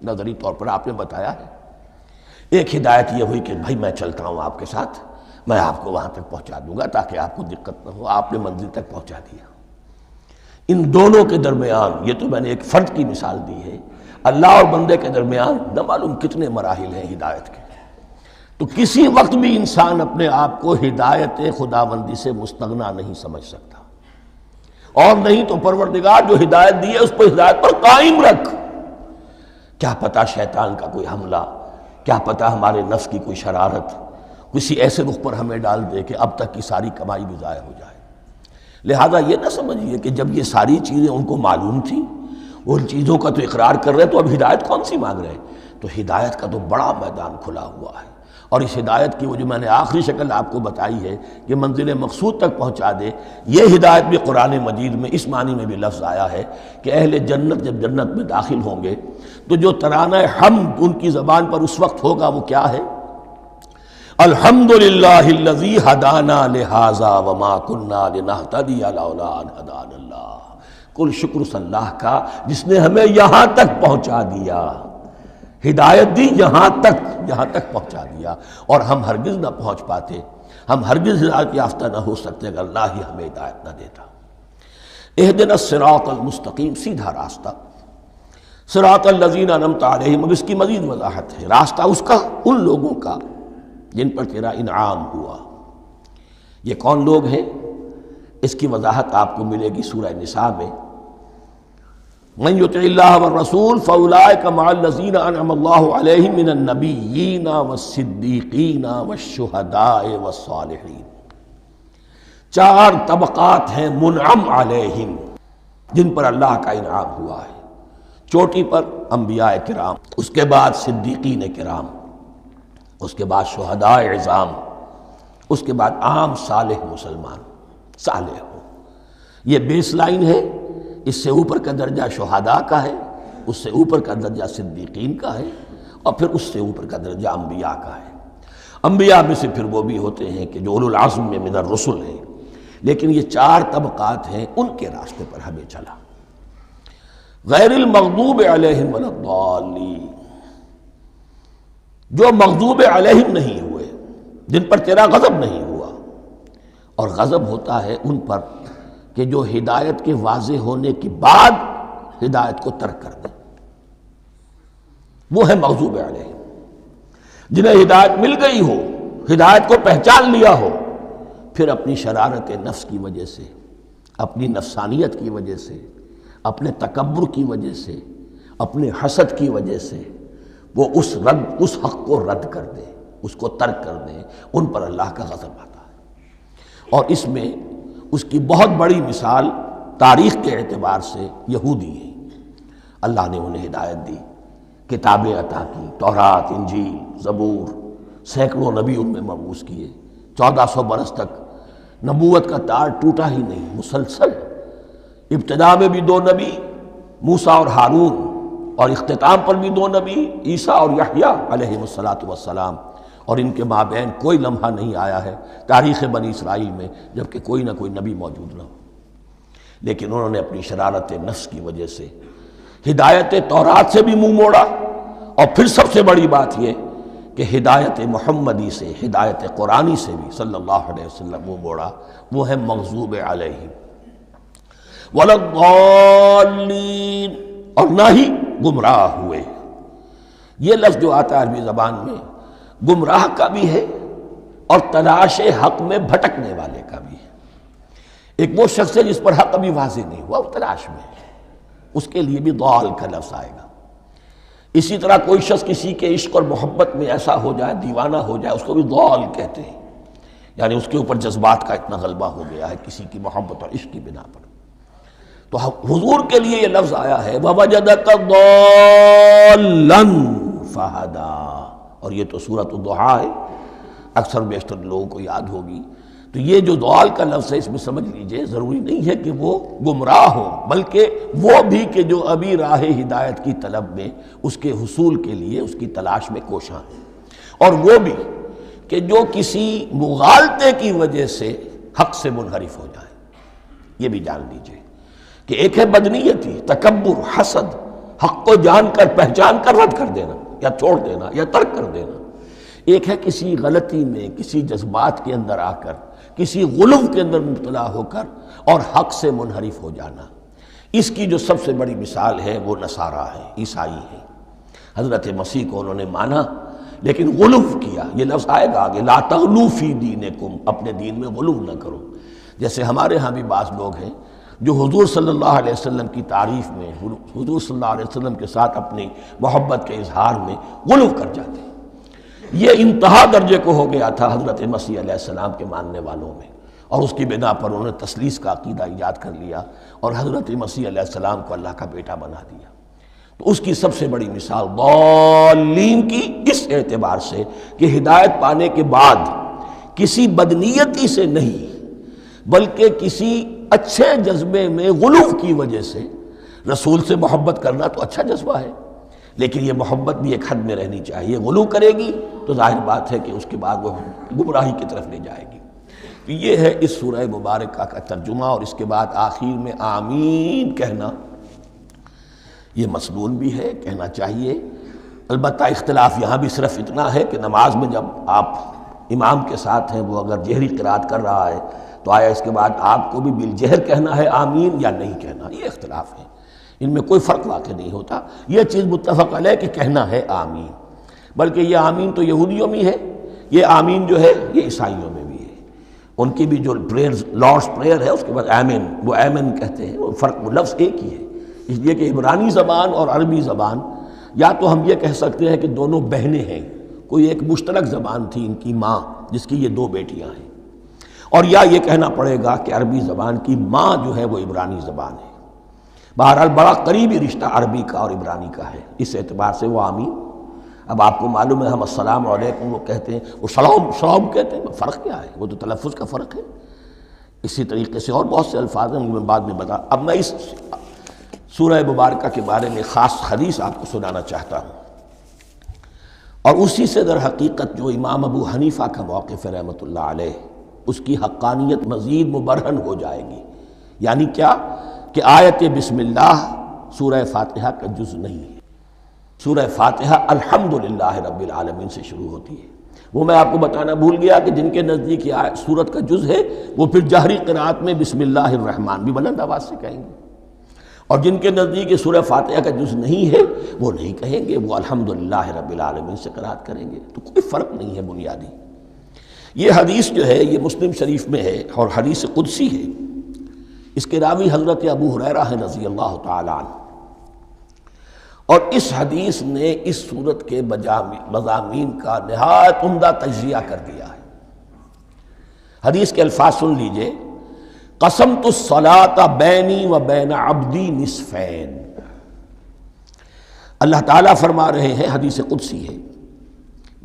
نظری طور پر آپ نے بتایا ہے۔ ایک ہدایت یہ ہوئی کہ بھائی میں چلتا ہوں آپ کے ساتھ، میں آپ کو وہاں تک پہنچا دوں گا تاکہ آپ کو دقت نہ ہو، آپ نے منزل تک پہنچا دیا۔ ان دونوں کے درمیان، یہ تو میں نے ایک فرد کی مثال دی ہے، اللہ اور بندے کے درمیان نہ معلوم کتنے مراحل ہیں ہدایت کے۔ تو کسی وقت بھی انسان اپنے آپ کو ہدایت خداوندی سے مستغنا نہیں سمجھ سکتا، اور نہیں تو پروردگار جو ہدایت دی ہے اس پر ہدایت پر قائم رکھ۔ کیا پتہ شیطان کا کوئی حملہ، کیا پتہ ہمارے نفس کی کوئی شرارت کسی ایسے رخ پر ہمیں ڈال دے کہ اب تک کی ساری کمائی بھی ضائع ہو جائے۔ لہذا یہ نہ سمجھیے کہ جب یہ ساری چیزیں ان کو معلوم تھیں، وہ ان چیزوں کا تو اقرار کر رہے تو اب ہدایت کون سی مانگ رہے ہیں؟ تو ہدایت کا تو بڑا میدان کھلا ہوا ہے، اور اس ہدایت کی وہ جو میں نے آخری شکل آپ کو بتائی ہے کہ منزل مقصود تک پہنچا دے، یہ ہدایت بھی قرآن مجید میں اس معنی میں بھی لفظ آیا ہے کہ اہل جنت جب جنت میں داخل ہوں گے تو جو ترانہ حمد ان کی زبان پر اس وقت ہوگا وہ کیا ہے؟ الحمدللہ الذی ہدانا لہذا وما کنا لنہتدی لولا ان ہدانا اللہ۔ کل شکر اس اللہ کا جس نے ہمیں یہاں تک پہنچا دیا۔ ہدایت دی یہاں تک پہنچا دیا، اور ہم ہرگز نہ پہنچ پاتے، ہم ہرگز ہدایت یافتہ نہ ہو سکتے اگر اللہ ہی ہمیں ہدایت نہ دیتا۔ اہدنا الصراط المستقیم، سیدھا راستہ، صراط الذین انعمت علیہم، اب اس کی مزید وضاحت ہے، راستہ اس کا ان لوگوں کا جن پر تیرا انعام ہوا۔ یہ کون لوگ ہیں؟ اس کی وضاحت آپ کو ملے گی سورہ نساء میں، من یطع اللہ والرسول فاولئک مع الذین انعم اللہ علیہم من النبیین والصدیقین والشہداء والصالحین۔ 4 طبقات ہیں منعم علیہم، جن پر اللہ کا انعام ہوا ہے۔ چوٹی پر انبیاء کرام، اس کے بعد صدیقین کرام، اس کے بعد شہداء عظام، اس کے بعد عام صالح مسلمان، صالح ہو۔ یہ بیس لائن ہے، اس سے اوپر کا درجہ شہداء کا ہے، اس سے اوپر کا درجہ صدیقین کا ہے، اور پھر اس سے اوپر کا درجہ انبیاء کا ہے۔ انبیاء میں سے پھر وہ بھی ہوتے ہیں کہ جو اولو العزم میں من الرسل ہیں، لیکن یہ 4 طبقات ہیں، ان کے راستے پر ہمیں چلا۔ غیر المغضوب علیہم ولا الضالین، جو مغضوب علیہم نہیں ہوئے، جن پر تیرا غضب نہیں ہوا، اور غضب ہوتا ہے ان پر کہ جو ہدایت کے واضح ہونے کے بعد ہدایت کو ترک کر دیں، وہ ہے مغضوب علیہم۔ جنہیں ہدایت مل گئی ہو، ہدایت کو پہچان لیا ہو، پھر اپنی شرارت نفس کی وجہ سے، اپنی نفسانیت کی وجہ سے، اپنے تکبر کی وجہ سے، اپنے حسد کی وجہ سے وہ اس حق کو رد کر دیں، اس کو ترک کر دیں، ان پر اللہ کا غضب آتا ہے۔ اور اس میں اس کی بہت بڑی مثال تاریخ کے اعتبار سے یہودی ہیں۔ اللہ نے انہیں ہدایت دی، کتابیں عطا کی، تورات، انجیل، زبور، سینکڑوں نبی ان میں مبعوث کیے، 1400 برس تک نبوت کا تار ٹوٹا ہی نہیں، مسلسل۔ ابتدا میں بھی 2 نبی، موسیٰ اور ہارون، اور اختتام پر بھی 2 نبی، عیسیٰ اور یحییٰ علیہ السلام، اور ان کے مابین کوئی لمحہ نہیں آیا ہے تاریخ بنی اسرائیل میں جبکہ کوئی نہ کوئی نبی موجود نہ ہو۔ لیکن انہوں نے اپنی شرارت نفس کی وجہ سے ہدایت تورات سے بھی منہ موڑا، اور پھر سب سے بڑی بات یہ کہ ہدایت محمدی سے، ہدایت قرآنی سے بھی صلی اللہ علیہ وسلم منہ موڑا، وہ ہے مغضوب علیہم ولا الضالین، اور نہ ہی گمراہ ہوئے۔ یہ لفظ جو آتا ہے عربی زبان میں گمراہ کا بھی ہے اور تلاش حق میں بھٹکنے والے کا بھی ہے۔ ایک وہ شخص ہے جس پر حق ابھی واضح نہیں ہوا، وہ تلاش میں ہے، اس کے لیے بھی ضال کا لفظ آئے گا۔ اسی طرح کوئی شخص کسی کے عشق اور محبت میں ایسا ہو جائے، دیوانہ ہو جائے، اس کو بھی ضال کہتے ہیں، یعنی اس کے اوپر جذبات کا اتنا غلبہ ہو گیا ہے کسی کی محبت اور عشق کی بنا پر۔ تو حضور کے لیے یہ لفظ آیا ہے وَوَجَدَكَ ضَالًّا فَهَدَىٰ، اور یہ تو سورۃ الضحیٰ ہے، اکثر بیشتر لوگوں کو یاد ہوگی۔ تو یہ جو ضال کا لفظ ہے، اس میں سمجھ لیجئے ضروری نہیں ہے کہ وہ گمراہ ہو، بلکہ وہ بھی کہ جو ابھی راہ ہدایت کی طلب میں، اس کے حصول کے لیے اس کی تلاش میں کوشاں ہیں، اور وہ بھی کہ جو کسی مغالطے کی وجہ سے حق سے منحرف ہو جائے۔ یہ بھی جان لیجئے کہ ایک ہے بدنیتی، تکبر، حسد، حق کو جان کر پہچان کر رد کر دینا یا چھوڑ دینا یا ترک کر دینا، ایک ہے کسی غلطی میں، کسی جذبات کے اندر آ کر، کسی غلو کے اندر مبتلا ہو کر اور حق سے منحرف ہو جانا۔ اس کی جو سب سے بڑی مثال ہے وہ نصارہ ہے، عیسائی ہے۔ حضرت مسیح کو انہوں نے مانا لیکن غلو کیا، یہ لفظ آئے گا آگے، لا تغلو فی دینکم، اپنے دین میں غلو نہ کرو۔ جیسے ہمارے ہاں بھی بعض لوگ ہیں جو حضور صلی اللہ علیہ وسلم کی تعریف میں، حضور صلی اللہ علیہ وسلم کے ساتھ اپنی محبت کے اظہار میں غلو کر جاتے ہیں۔ یہ انتہا درجے کو ہو گیا تھا حضرت مسیح علیہ السلام کے ماننے والوں میں، اور اس کی بنا پر انہوں نے تثلیث کا عقیدہ ایجاد کر لیا اور حضرت مسیح علیہ السلام کو اللہ کا بیٹا بنا دیا۔ تو اس کی سب سے بڑی مثال ضالین کی اس اعتبار سے کہ ہدایت پانے کے بعد کسی بدنیتی سے نہیں بلکہ کسی اچھے جذبے میں غلو کی وجہ سے، رسول سے محبت کرنا تو اچھا جذبہ ہے، لیکن یہ محبت بھی ایک حد میں رہنی چاہیے۔ غلو کرے گی تو ظاہر بات ہے کہ اس کے بعد وہ گمراہی کی طرف لے جائے گی۔ تو یہ ہے اس سورہ مبارکہ کا ترجمہ، اور اس کے بعد آخر میں آمین کہنا یہ مسنون بھی ہے، کہنا چاہیے، البتہ اختلاف یہاں بھی صرف اتنا ہے کہ نماز میں جب آپ امام کے ساتھ ہیں، وہ اگر جہری قرات کر رہا ہے تو آیا اس کے بعد آپ کو بھی بالجہر کہنا ہے آمین یا نہیں کہنا، یہ اختلاف ہے، ان میں کوئی فرق واقع نہیں ہوتا۔ یہ چیز متفق علیہ کہ کہنا ہے آمین، بلکہ یہ آمین تو یہودیوں میں ہے، یہ آمین جو ہے یہ عیسائیوں میں بھی ہے، ان کی بھی جو پریئر لارڈس پریئر ہے اس کے بعد آمین، وہ آمین کہتے ہیں، وہ فرق، وہ لفظ ایک ہی ہے، اس لیے کہ عبرانی زبان اور عربی زبان یا تو ہم یہ کہہ سکتے ہیں کہ دونوں بہنیں ہیں، کوئی ایک مشترک زبان تھی ان کی ماں جس کی یہ دو بیٹیاں ہیں، اور یا یہ کہنا پڑے گا کہ عربی زبان کی ماں جو ہے وہ عبرانی زبان ہے۔ بہرحال بڑا قریبی رشتہ عربی کا اور عبرانی کا ہے، اس اعتبار سے وہ آمین۔ اب آپ کو معلوم ہے ہم السلام علیکم وہ کہتے ہیں، وہ سلام کہتے ہیں، فرق کیا ہے؟ وہ تو تلفظ کا فرق ہے۔ اسی طریقے سے اور بہت سے الفاظ ہیں، میں بعد میں بتا۔ اب میں اس سورہ مبارکہ کے بارے میں خاص حدیث آپ کو سنانا چاہتا ہوں، اور اسی سے در حقیقت جو امام ابو حنیفہ کا موقف ہے رحمۃ اللہ علیہ، اس کی حقانیت مزید مبرہن ہو جائے گی۔ یعنی کیا کہ آیت بسم اللہ سورہ فاتحہ کا جز نہیں ہے، سورہ فاتحہ الحمدللہ رب العالمین سے شروع ہوتی ہے۔ وہ میں آپ کو بتانا بھول گیا کہ جن کے نزدیک یہ سورت کا جز ہے وہ پھر جہری قرات میں بسم اللہ الرحمن بھی بلند آواز سے کہیں گے، اور جن کے نزدیک یہ سورہ فاتحہ کا جز نہیں ہے وہ نہیں کہیں گے، وہ الحمدللہ رب العالمین سے قرات کریں گے۔ تو کوئی فرق نہیں ہے بنیادی۔ یہ حدیث جو ہے یہ مسلم شریف میں ہے اور حدیث قدسی ہے، اس کے راوی حضرت ابو ہریرہ ہیں رضی اللہ تعالی عنہ، اور اس حدیث نے اس سورت کے مضامین کا نہایت عمدہ تجزیہ کر دیا ہے۔ حدیث کے الفاظ سن لیجئے، قسمت الصلاۃ بینی و بین عبدی نصفین۔ اللہ تعالیٰ فرما رہے ہیں، حدیث قدسی ہے،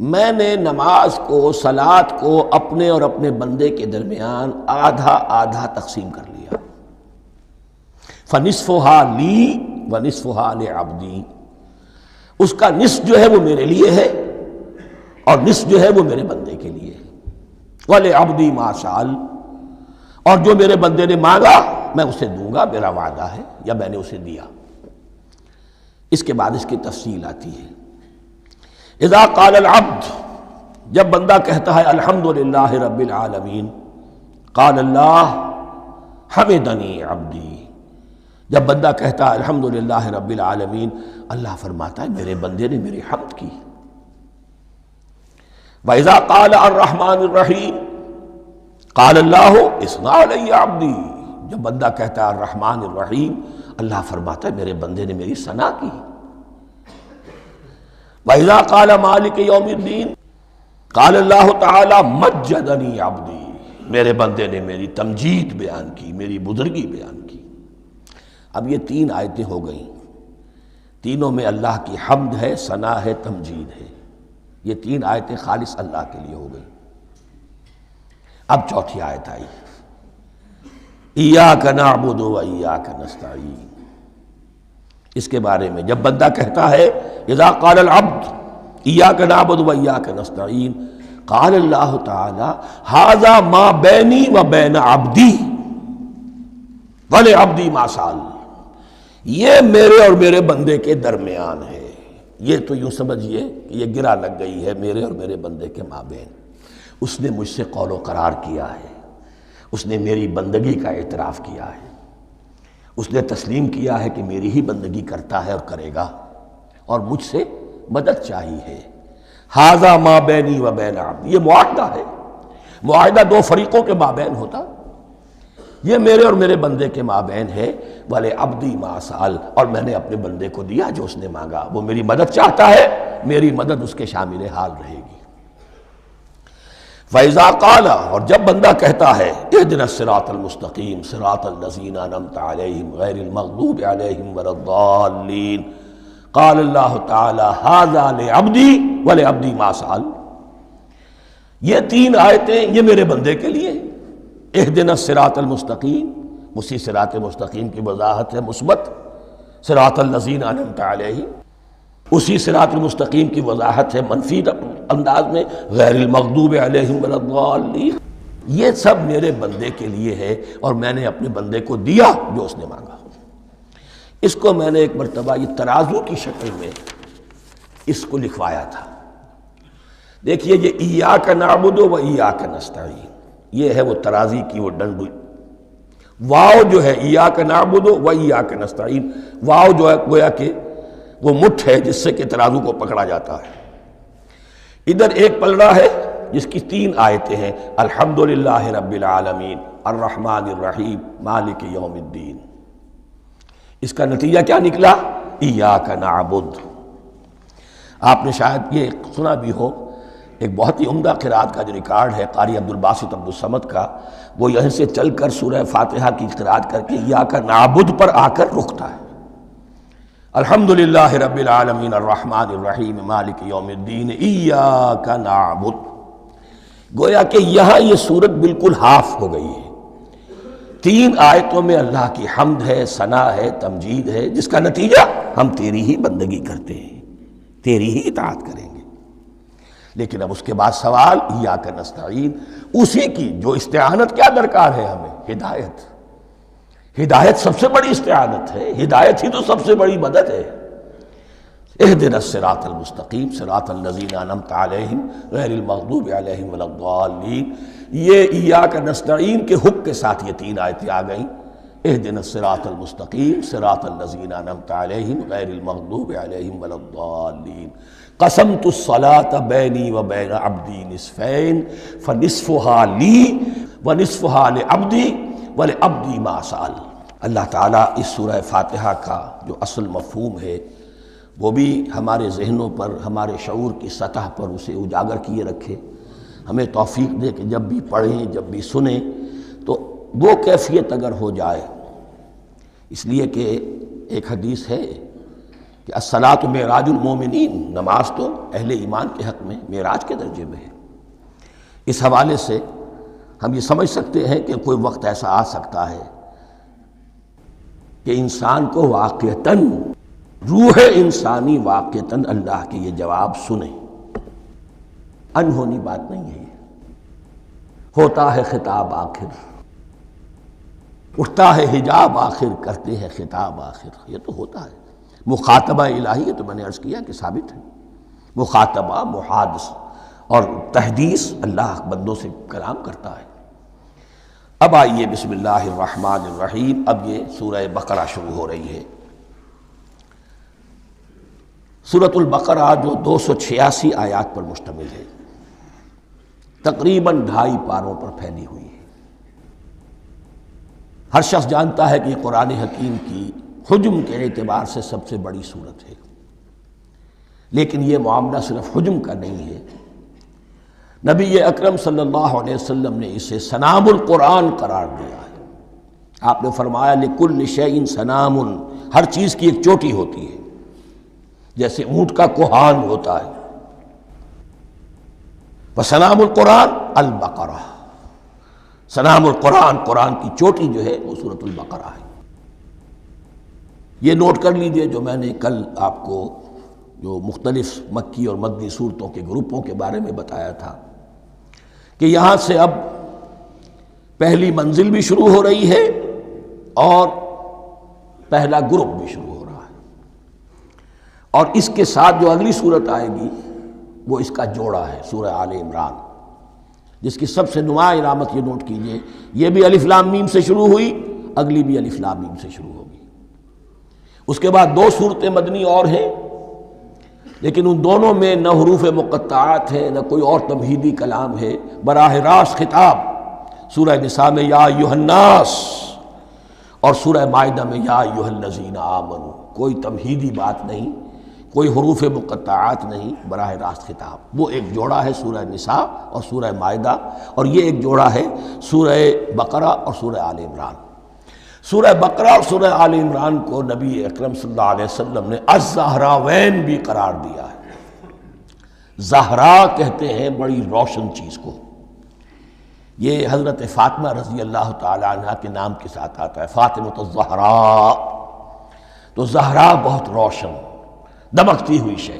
میں نے نماز کو، صلاۃ کو اپنے اور اپنے بندے کے درمیان آدھا آدھا تقسیم کر لیا، فنصفها لی ونصفها لعبدی، اس کا نصف جو ہے وہ میرے لیے ہے اور نصف جو ہے وہ میرے بندے کے لیے ہے، وَلِعَبْدِي مَا سَأَلَ، اور جو میرے بندے نے مانگا میں اسے دوں گا، میرا وعدہ ہے یا میں نے اسے دیا۔ اس کے بعد اس کی تفصیل آتی ہے، اذا قال العبد، جب بندہ کہتا ہے الحمدللہ رب العالمین، قال اللہ حمدنی عبدی، جب بندہ کہتا ہے الحمدللہ رب العالمین، اللہ فرماتا ہے میرے بندے نے میری حمد کی۔ وَإِذَا قَالَ الرَّحْمَنُ الرَّحِيمُ قَالَ اللَّهُ اثْنَى عَلَيَّ عَبْدِي، جب بندہ کہتا ہے الرحمن الرحیم، اللہ فرماتا ہے میرے بندے نے میری ثنا کی۔ وَإِذَا قَالَ مَالِكَ يَوْمِ الدِّينِ قَالَ اللَّهُ تَعَالَى مَجَّدَنِي عَبْدِي، میرے بندے نے میری تمجید بیان کی، میری بزرگی بیان کی۔ اب یہ تین آیتیں ہو گئیں، تینوں میں اللہ کی حمد ہے، ثنا ہے، تمجید ہے، یہ تین آیتیں خالص اللہ کے لیے ہو گئیں۔ اب چوتھی آیت آئی، ایاک نعبد و ایاک نستعین، اس کے بارے میں جب بندہ کہتا ہے اذا قال العبد ایاک نعبد و ایاک نستعین، قال اللہ تعالی ھذا ما بینی و بین عبدی ولعبدی ما سأل، یہ میرے اور میرے بندے کے درمیان ہے۔ یہ تو یوں سمجھئے کہ یہ گرہ لگ گئی ہے میرے اور میرے بندے کے مابین، اس نے مجھ سے قول و قرار کیا ہے، اس نے میری بندگی کا اعتراف کیا ہے، اس نے تسلیم کیا ہے کہ میری ہی بندگی کرتا ہے اور کرے گا، اور مجھ سے مدد چاہیے ہے۔ ھذا ما بینی و بین عبدی، یہ معاہدہ ہے، معاہدہ دو فریقوں کے مابین ہوتا، یہ میرے اور میرے بندے کے مابین ہے۔ وَلِعَبْدِي مَا سَأَلَ، اور میں نے اپنے بندے کو دیا جو اس نے مانگا، وہ میری مدد چاہتا ہے، میری مدد اس کے شامل حال رہے گی۔ فَإِذَا قَالَ، اور جب بندہ کہتا ہے اهْدِنَا الصِّرَاطَ الْمُسْتَقِيمَ صِرَاطَ الَّذِينَ أَنْعَمْتَ عَلَيْهِمْ غَيْرِ الْمَغْضُوبِ عَلَيْهِمْ وَلَا الضَّالِّينَ، قَالَ اللَّهُ تَعَالَى هَذَا لِعَبْدِي وَلِعَبْدِي مَا سَأَلَ، یہ تین آیتیں یہ میرے بندے کے لیے، اهْدِنَا الصِّرَاطَ الْمُسْتَقِيمَ، اسی صراط مستقیم کی وضاحت ہے مثبت، صراط الذین انعمت علیہم، اسی صراط المستقیم کی وضاحت ہے منفی انداز میں، غیر المغضوب علیہم ولا الضالین، یہ سب میرے بندے کے لیے ہے اور میں نے اپنے بندے کو دیا جو اس نے مانگا۔ اس کو میں نے ایک مرتبہ یہ ترازو کی شکل میں اس کو لکھوایا تھا۔ دیکھیے یہ ایاک نعبد و ایاک نستعین، یہ ہے وہ ترازی کی وہ ڈنڈی۔ واو جو ہے ایاک نعبد و ایاک نستعین، واو جو ہے گویا کہ وہ مٹھ ہے جس سے کہ ترازو کو پکڑا جاتا ہے۔ ادھر ایک پلڑا ہے جس کی 3 آیتیں ہیں، الحمدللہ رب العالمین، الرحمن الرحیم، مالک یوم الدین۔ اس کا نتیجہ کیا نکلا؟ ایاک نعبد۔ آپ نے شاید یہ سنا بھی ہو، ایک بہت ہی عمدہ قرات کا جو ریکارڈ ہے قاری عبدالباسط عبدالصمد کا، وہ یہیں سے چل کر سورہ فاتحہ کی قرات کر کے ایاک نعبد پر آ کر رکتا ہے۔ الحمدللہ رب العالمین الرحمن الرحیم مالک یوم الدین ایاک نعبد۔ گویا کہ یہاں یہ صورت بالکل ہاف ہو گئی ہے۔ 3 آیتوں میں اللہ کی حمد ہے، ثنا ہے، تمجید ہے، جس کا نتیجہ ہم تیری ہی بندگی کرتے ہیں، تیری ہی اطاعت کریں گے۔ لیکن اب اس کے بعد سوال ایاک نستعین، اسی کی جو استعانت کیا درکار ہے ہمیں؟ ہدایت۔ ہدایت سب سے بڑی استعانت ہے، ہدایت ہی تو سب سے بڑی مدد ہے۔ اہدنا الصراط المستقیم صراط الذین انعمت علیہم غیر المغضوب علیہم ولا الضالین۔ یہ ایاک نستعین کے حکم کے ساتھ یہ 3 آیتیں آ گئیں، اہدنا الصراط المستقیم صراط الذین انعمت علیہم غیر المغضوب علیہم ولا الضالین۔ قسمت الصلاۃ بینی و بین عبدی نصفین فنصفها لی ونصفها لعبدی ولعبدی ما سأل۔ اللہ تعالیٰ اس سورہ فاتحہ کا جو اصل مفہوم ہے وہ بھی ہمارے ذہنوں پر، ہمارے شعور کی سطح پر اسے اجاگر کیے رکھے، ہمیں توفیق دے کہ جب بھی پڑھیں، جب بھی سنیں تو وہ کیفیت اگر ہو جائے۔ اس لیے کہ ایک حدیث ہے کہ الصلاۃ معراج المومنین، نماز تو اہل ایمان کے حق میں معراج کے درجے میں ہے۔ اس حوالے سے ہم یہ سمجھ سکتے ہیں کہ کوئی وقت ایسا آ سکتا ہے کہ انسان کو واقعتاً، روح انسانی واقعتاً اللہ کے یہ جواب سنے۔ انہونی بات نہیں ہے، ہوتا ہے خطاب آخر، اٹھتا ہے حجاب آخر، کرتے ہیں خطاب آخر، یہ تو ہوتا ہے۔ مخاطبہ الہی، یہ تو میں نے عرض کیا کہ ثابت ہے، مخاطبہ، محادث اور تحدیث، اللہ بندوں سے کلام کرتا ہے۔ اب آئیے بسم اللہ الرحمن الرحیم، اب یہ سورہ بقرہ شروع ہو رہی ہے۔ سورۃ البقرہ جو 286 آیات پر مشتمل ہے، تقریباً 2.5 پاروں پر پھیلی ہوئی ہے۔ ہر شخص جانتا ہے کہ یہ قرآن حکیم کی حجم کے اعتبار سے سب سے بڑی سورت ہے، لیکن یہ معاملہ صرف حجم کا نہیں ہے۔ نبی اکرم صلی اللہ علیہ وسلم نے اسے سنام القرآن قرار دیا ہے۔ آپ نے فرمایا لکل شیء سنام، ہر چیز کی ایک چوٹی ہوتی ہے، جیسے اونٹ کا کوہان ہوتا ہے۔ وسنام القرآن البقرہ، سنام القرآن، قرآن کی چوٹی جو ہے وہ سورۃ البقرہ ہے۔ یہ نوٹ کر لیجئے جو میں نے کل آپ کو جو مختلف مکی اور مدنی صورتوں کے گروپوں کے بارے میں بتایا تھا کہ یہاں سے اب پہلی منزل بھی شروع ہو رہی ہے اور پہلا گروپ بھی شروع ہو رہا ہے، اور اس کے ساتھ جو اگلی صورت آئے گی وہ اس کا جوڑا ہے، سورہ آل عمران، جس کی سب سے نمایاں علامت یہ نوٹ کیجئے، یہ بھی الف لام میم سے شروع ہوئی، اگلی بھی الف لام میم سے شروع ہوگی۔ اس کے بعد 2 صورتیں مدنی اور ہیں، لیکن ان دونوں میں نہ حروف مقطعات ہے، نہ کوئی اور تمہیدی کلام ہے، براہ راست خطاب سورہ نساء میں یا ایھا الناس اور سورہ مائدہ میں یا ایھا الذین آمنوا، کوئی تمہیدی بات نہیں، کوئی حروف مقطعات نہیں، براہ راست خطاب۔ وہ ایک جوڑا ہے سورہ نساء اور سورہ مائدہ، اور یہ ایک جوڑا ہے سورہ بقرہ اور سورہ آل عمران۔ سورہ بقرہ اور سورہ آل عمران کو نبی اکرم صلی اللہ علیہ وسلم نے الزہراوین بھی قرار دیا ہے۔ زہرا کہتے ہیں بڑی روشن چیز کو، یہ حضرت فاطمہ رضی اللہ تعالی عنہ کے نام کے ساتھ آتا ہے، فاطمۃ الزہراء، تو زہرا بہت روشن، دمکتی ہوئی شے۔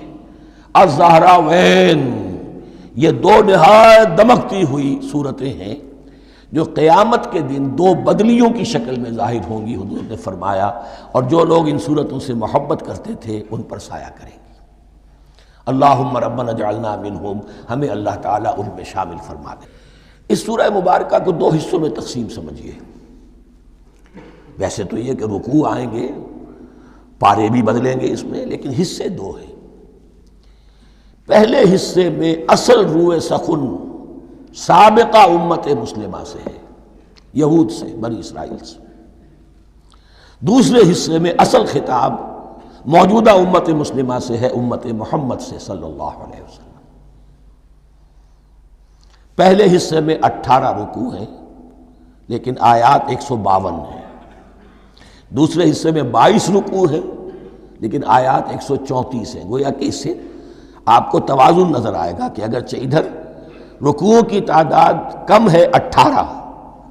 الزہراوین، یہ 2 نہایت دمکتی ہوئی صورتیں ہیں جو قیامت کے دن 2 بدلیوں کی شکل میں ظاہر ہوں گی، حضور نے فرمایا، اور جو لوگ ان صورتوں سے محبت کرتے تھے ان پر سایہ کریں گی۔ اللہم ربنا اجعلنا منہم، ہمیں اللہ تعالیٰ ان میں شامل فرما دے۔ اس سورہ مبارکہ کو دو حصوں میں تقسیم سمجھیے۔ ویسے تو یہ کہ رکوع آئیں گے، پارے بھی بدلیں گے اس میں، لیکن حصے دو ہیں۔ پہلے حصے میں اصل روئے سخن سابقہ امت مسلمہ سے ہے، یہود سے، بنی اسرائیل سے۔ دوسرے حصے میں اصل خطاب موجودہ امت مسلمہ سے ہے، امت محمد سے صلی اللہ علیہ وسلم۔ پہلے حصے میں 18 رکوع ہیں لیکن آیات 152 ہیں۔ دوسرے حصے میں 22 رکوع ہیں لیکن آیات 134 ہیں۔ گویا کہ اس سے آپ کو توازن نظر آئے گا کہ اگرچہ ادھر رکوعوں کی تعداد کم ہے 18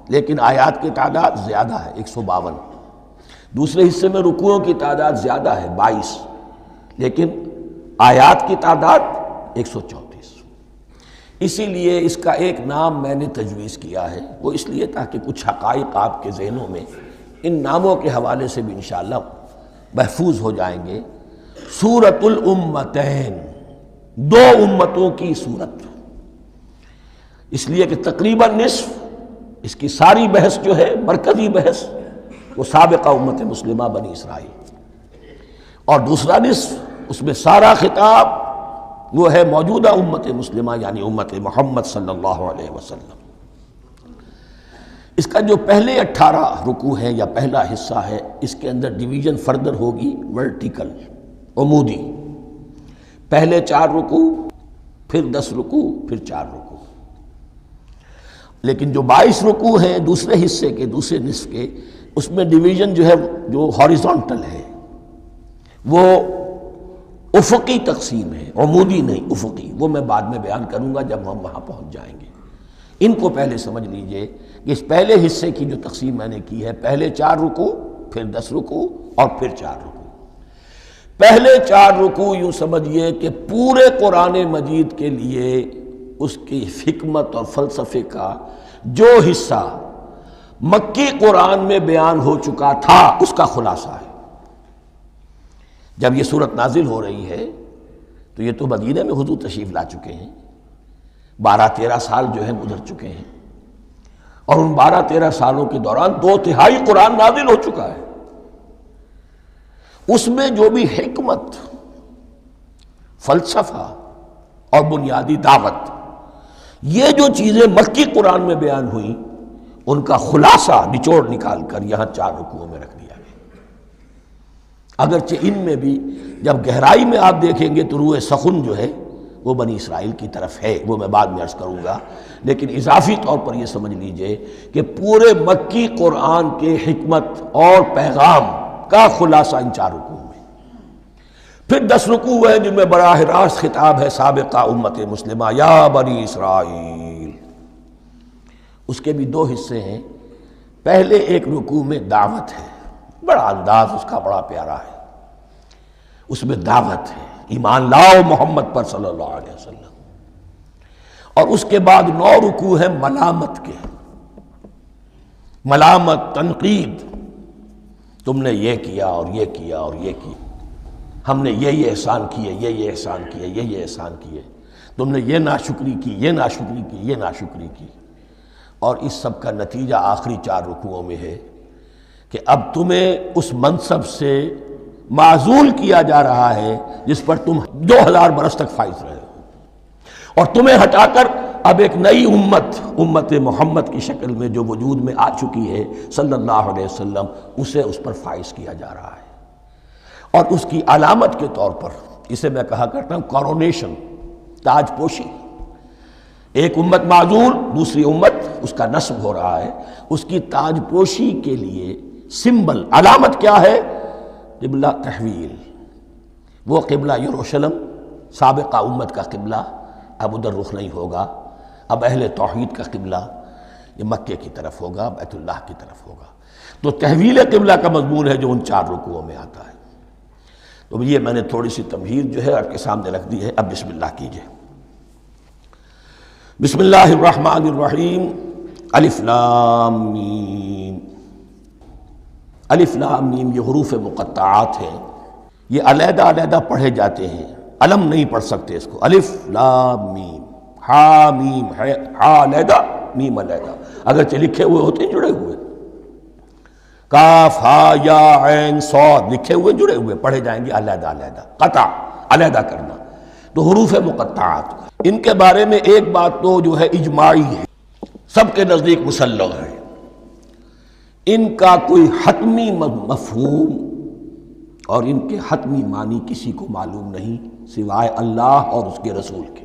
لیکن آیات کی تعداد زیادہ ہے 152۔ دوسرے حصے میں رکوعوں کی تعداد زیادہ ہے 22 لیکن آیات کی تعداد 134۔ اسی لیے اس کا ایک نام میں نے تجویز کیا ہے، وہ اس لیے تاکہ کچھ حقائق آپ کے ذہنوں میں ان ناموں کے حوالے سے بھی انشاءاللہ محفوظ ہو جائیں گے۔ سورۃ الامتین، دو امتوں کی صورت، اس لیے کہ تقریباً نصف اس کی ساری بحث جو ہے، مرکزی بحث، وہ سابقہ امت مسلمہ بنی اسرائیل، اور دوسرا نصف اس میں سارا خطاب وہ ہے موجودہ امت مسلمہ یعنی امت محمد صلی اللہ علیہ وسلم۔ اس کا جو پہلے 18 رکوع ہیں یا پہلا حصہ ہے، اس کے اندر ڈویژن فردر ہوگی ورٹیکل، عمودی۔ پہلے 4 رکوع، پھر 10 رکوع، پھر 4 رکوع۔ لیکن جو 22 رکوع ہیں دوسرے حصے کے، دوسرے نصف کے، اس میں ڈویژن جو ہے جو ہاریزونٹل ہے، وہ افقی تقسیم ہے، عمودی نہیں، افقی۔ وہ میں بعد میں بیان کروں گا جب ہم وہاں پہنچ جائیں گے۔ ان کو پہلے سمجھ لیجئے کہ اس پہلے حصے کی جو تقسیم میں نے کی ہے، پہلے 4 رکوع، پھر 10 رکوع اور پھر 4 رکوع۔ پہلے 4 رکوع یوں سمجھیے کہ پورے قرآن مجید کے لیے اس کی حکمت اور فلسفے کا جو حصہ مکی قرآن میں بیان ہو چکا تھا اس کا خلاصہ ہے۔ جب یہ صورت نازل ہو رہی ہے تو یہ تو مدینہ میں حضور تشریف لا چکے ہیں، 12-13 سال جو ہے گزر چکے ہیں، اور ان 12-13 سالوں کے دوران 2/3 قرآن نازل ہو چکا ہے۔ اس میں جو بھی حکمت، فلسفہ اور بنیادی دعوت، یہ جو چیزیں مکی قرآن میں بیان ہوئیں، ان کا خلاصہ نچوڑ نکال کر یہاں 4 رکوعوں میں رکھ دیا گیا۔ اگرچہ ان میں بھی جب گہرائی میں آپ دیکھیں گے تو روح سخن جو ہے وہ بنی اسرائیل کی طرف ہے، وہ میں بعد میں عرض کروں گا، لیکن اضافی طور پر یہ سمجھ لیجئے کہ پورے مکی قرآن کے حکمت اور پیغام کا خلاصہ ان 4 رکوعوں میں۔ پھر 10 رکوع ہیں جن میں براہ راست خطاب ہے سابقہ امت مسلمہ، یا بنی اسرائیل۔ اس کے بھی 2 حصے ہیں۔ پہلے ایک رکوع میں دعوت ہے، بڑا انداز اس کا بڑا پیارا ہے، اس میں دعوت ہے، ایمان لاؤ محمد پر صلی اللہ علیہ وسلم۔ اور اس کے بعد 9 رکوع ہیں ملامت کے، ملامت، تنقید، تم نے یہ کیا اور یہ کیا اور یہ کیا، ہم نے یہ احسان کیے، یہ احسان کیے، یہ احسان کیے، تم نے یہ ناشکری کی، یہ ناشکری کی، یہ ناشکری کی۔ اور اس سب کا نتیجہ آخری 4 رکوعوں میں ہے کہ اب تمہیں اس منصب سے معزول کیا جا رہا ہے جس پر تم 2000 برس تک فائز رہے ہو، اور تمہیں ہٹا کر اب ایک نئی امت محمد کی شکل میں جو وجود میں آ چکی ہے صلی اللہ علیہ وسلم، اسے اس پر فائز کیا جا رہا ہے۔ اور اس کی علامت کے طور پر اسے میں کہا کرتا ہوں کورونیشن، تاج پوشی۔ ایک امت معزول، دوسری امت اس کا نصب ہو رہا ہے، اس کی تاج پوشی کے لیے سمبل، علامت کیا ہے؟ قبلہ تحویل۔ وہ قبلہ یروشلم، سابقہ امت کا قبلہ اب ادھر رخ نہیں ہوگا، اب اہل توحید کا قبلہ یہ مکے کی طرف ہوگا، بیت اللہ کی طرف ہوگا۔ تو تحویل قبلہ کا مضمون ہے جو ان 4 رکوعوں میں آتا ہے۔ تو یہ میں نے تھوڑی سی تمہید جو ہے آپ کے سامنے رکھ دی ہے۔ اب بسم اللہ کیجئے۔ بسم اللہ الرحمن الرحیم۔ الف لام میم۔ الف لام میم یہ حروف مقطعات ہیں، یہ علیحدہ علیحدہ پڑھے جاتے ہیں، علم نہیں پڑھ سکتے اس کو، الف لام میم، ہا میم ہے، ہا علیحدہ میم علیحدہ، اگرچہ لکھے ہوئے ہوتے ہیں جڑے ہوئے، کاف ہا یا عین صاد لکھے ہوئے جڑے ہوئے، پڑھے جائیں گے علیحدہ علیحدہ، قطع علیحدہ کرنا، تو حروف مقطعات ان کے بارے میں ایک بات تو جو ہے اجماعی ہے، سب کے نزدیک مسلم ہے، ان کا کوئی حتمی مفہوم اور ان کے حتمی معنی کسی کو معلوم نہیں سوائے اللہ اور اس کے رسول کے۔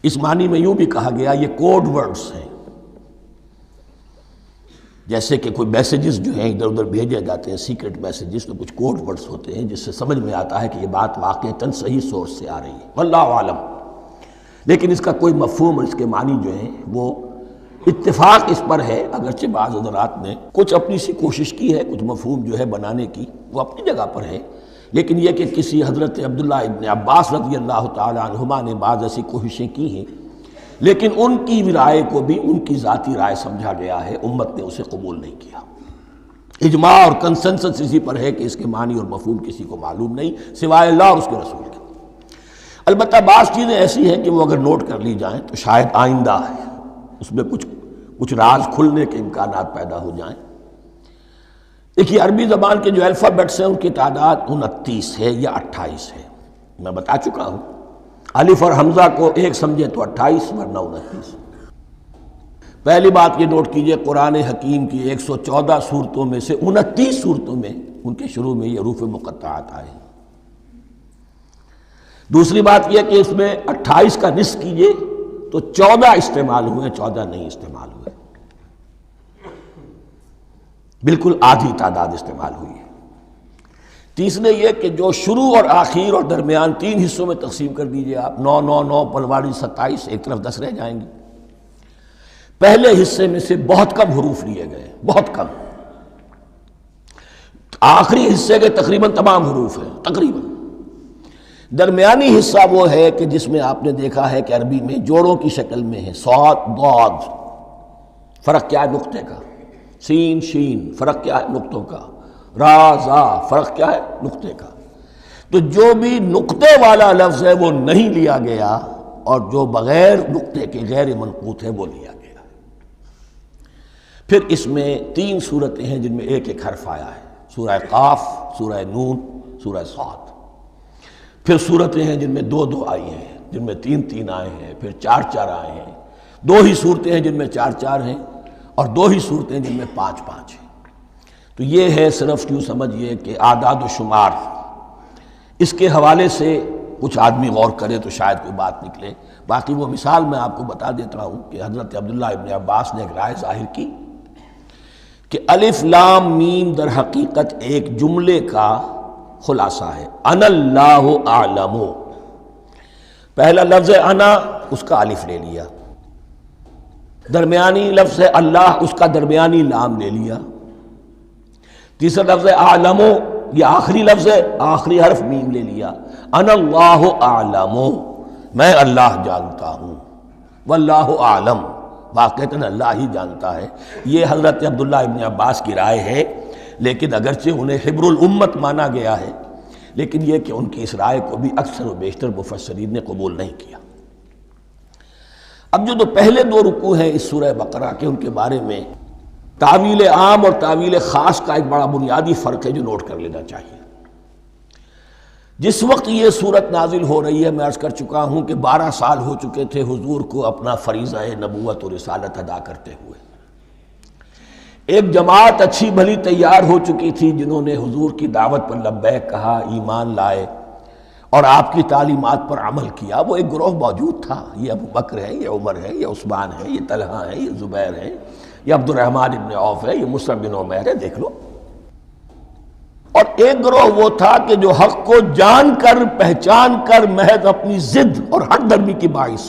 اس معنی میں یوں بھی کہا گیا یہ کوڈ ورڈز ہیں، جیسے کہ کوئی میسیجز جو ہیں ادھر ادھر بھیجے جاتے ہیں، سیکرٹ میسیجز، تو کچھ کوڈ ورڈز ہوتے ہیں جس سے سمجھ میں آتا ہے کہ یہ بات واقعتاً صحیح سورس سے آ رہی ہے، واللہ عالم، لیکن اس کا کوئی مفہوم اور اس کے معنی جو ہیں وہ اتفاق اس پر ہے، اگرچہ بعض حضرات نے کچھ اپنی سی کوشش کی ہے، کچھ مفہوم جو ہے بنانے کی وہ اپنی جگہ پر ہے، لیکن یہ کہ کسی حضرت عبداللہ ابن عباس رضی اللہ تعالی عنہما نے بعض ایسی کوششیں کی ہیں، لیکن ان کی رائے کو بھی ان کی ذاتی رائے سمجھا گیا ہے، امت نے اسے قبول نہیں کیا۔ اجماع اور کنسنسس اسی پر ہے کہ اس کے معنی اور مفہوم کسی کو معلوم نہیں سوائے اللہ اور اس کے رسول کے۔ البتہ بعض چیزیں ایسی ہیں کہ وہ اگر نوٹ کر لی جائیں تو شاید آئندہ ہے اس میں کچھ راز کھلنے کے امکانات پیدا ہو جائیں۔ دیکھیے عربی زبان کے جو الفابیٹس ہیں ان کی تعداد 29 ہے یا 28 ہے، میں بتا چکا ہوں، الف اور حمزہ کو ایک سمجھے تو 28 ورنہ 29۔ پہلی بات یہ نوٹ کیجئے قرآن حکیم کی 114 صورتوں میں سے 29 صورتوں میں ان کے شروع میں یہ حروف مقطعات آئے ہیں۔ دوسری بات یہ کہ اس میں 28 کا نصف کیجئے تو 14 استعمال ہوئے، 14 نہیں استعمال ہوئے، بالکل آدھی تعداد استعمال ہوئی ہے۔ تیسرے یہ کہ جو شروع اور آخر اور درمیان 3 حصوں میں تقسیم کر دیجئے آپ، 9 9 9 پلواڑی 27، ایک طرف 10 رہ جائیں گے۔ پہلے حصے میں سے بہت کم حروف لیے گئے، بہت کم، آخری حصے کے تقریباً تمام حروف ہیں تقریباً۔ درمیانی حصہ وہ ہے کہ جس میں آپ نے دیکھا ہے کہ عربی میں جوڑوں کی شکل میں ہے، صاد ضاد، فرق کیا ہے نقطے کا، سین شین فرق کیا ہے نقطوں کا، را زا فرق کیا ہے نقطے کا، تو جو بھی نقطے والا لفظ ہے وہ نہیں لیا گیا اور جو بغیر نقطے کے غیر منقوط ہے وہ لیا گیا۔ پھر اس میں 3 صورتیں ہیں جن میں ایک ایک حرف آیا ہے، سورہ قاف، سورہ نون، سورہ صاد۔ پھر صورتیں ہیں جن میں 2 2 آئی ہیں، جن میں 3 3 آئے ہیں، پھر 4 4 آئے ہیں، 2 ہی صورتیں ہیں جن میں 4 4 ہیں، اور 2 ہی صورتیں جن میں 5 5 ہیں۔ تو یہ ہے صرف یوں سمجھیے کہ اعداد و شمار، اس کے حوالے سے کچھ آدمی غور کرے تو شاید کوئی بات نکلے۔ باقی وہ مثال میں آپ کو بتا دیتا ہوں کہ حضرت عبداللہ ابن عباس نے ایک رائے ظاہر کی کہ الف لام میم در حقیقت ایک جملے کا خلاصہ ہے، انا اللہ اعلم، پہلا لفظ انا اس کا الف لے لیا، درمیانی لفظ اللہ اس کا درمیانی لام لے لیا، تیسرا لفظ اعلم یہ آخری لفظ ہے، آخری حرف میم لے لیا، انا اللہ اعلم، میں اللہ جانتا ہوں، واللہ اعلم، واقعتاً اللہ ہی جانتا ہے۔ یہ حضرت عبداللہ ابن عباس کی رائے ہے، لیکن اگرچہ انہیں حبر الامت مانا گیا ہے، لیکن یہ کہ ان کی اس رائے کو بھی اکثر و بیشتر مفسرین نے قبول نہیں کیا۔ اب جو پہلے 2 رکوع ہیں اس سورہ بقرہ کے، ان کے بارے میں تعویل عام اور تعویل خاص کا ایک بڑا بنیادی فرق ہے جو نوٹ کر لینا چاہیے۔ جس وقت یہ صورت نازل ہو رہی ہے، میں عرض کر چکا ہوں کہ 12 سال ہو چکے تھے حضور کو اپنا فریضہ نبوت و رسالت ادا کرتے ہوئے۔ ایک جماعت اچھی بھلی تیار ہو چکی تھی جنہوں نے حضور کی دعوت پر لبیک کہا، ایمان لائے اور آپ کی تعلیمات پر عمل کیا۔ وہ ایک گروہ موجود تھا، یہ ابو بکر ہے، یہ عمر ہے، یہ عثمان ہے، یہ طلحہ ہے، یہ زبیر ہے، یہ عبد الرحمن ابن عوف ہے، یہ مصعب بن عمیر ہے، دیکھ لو۔ اور ایک گروہ وہ تھا کہ جو حق کو جان کر پہچان کر محض اپنی ضد اور حق درمی کی باعث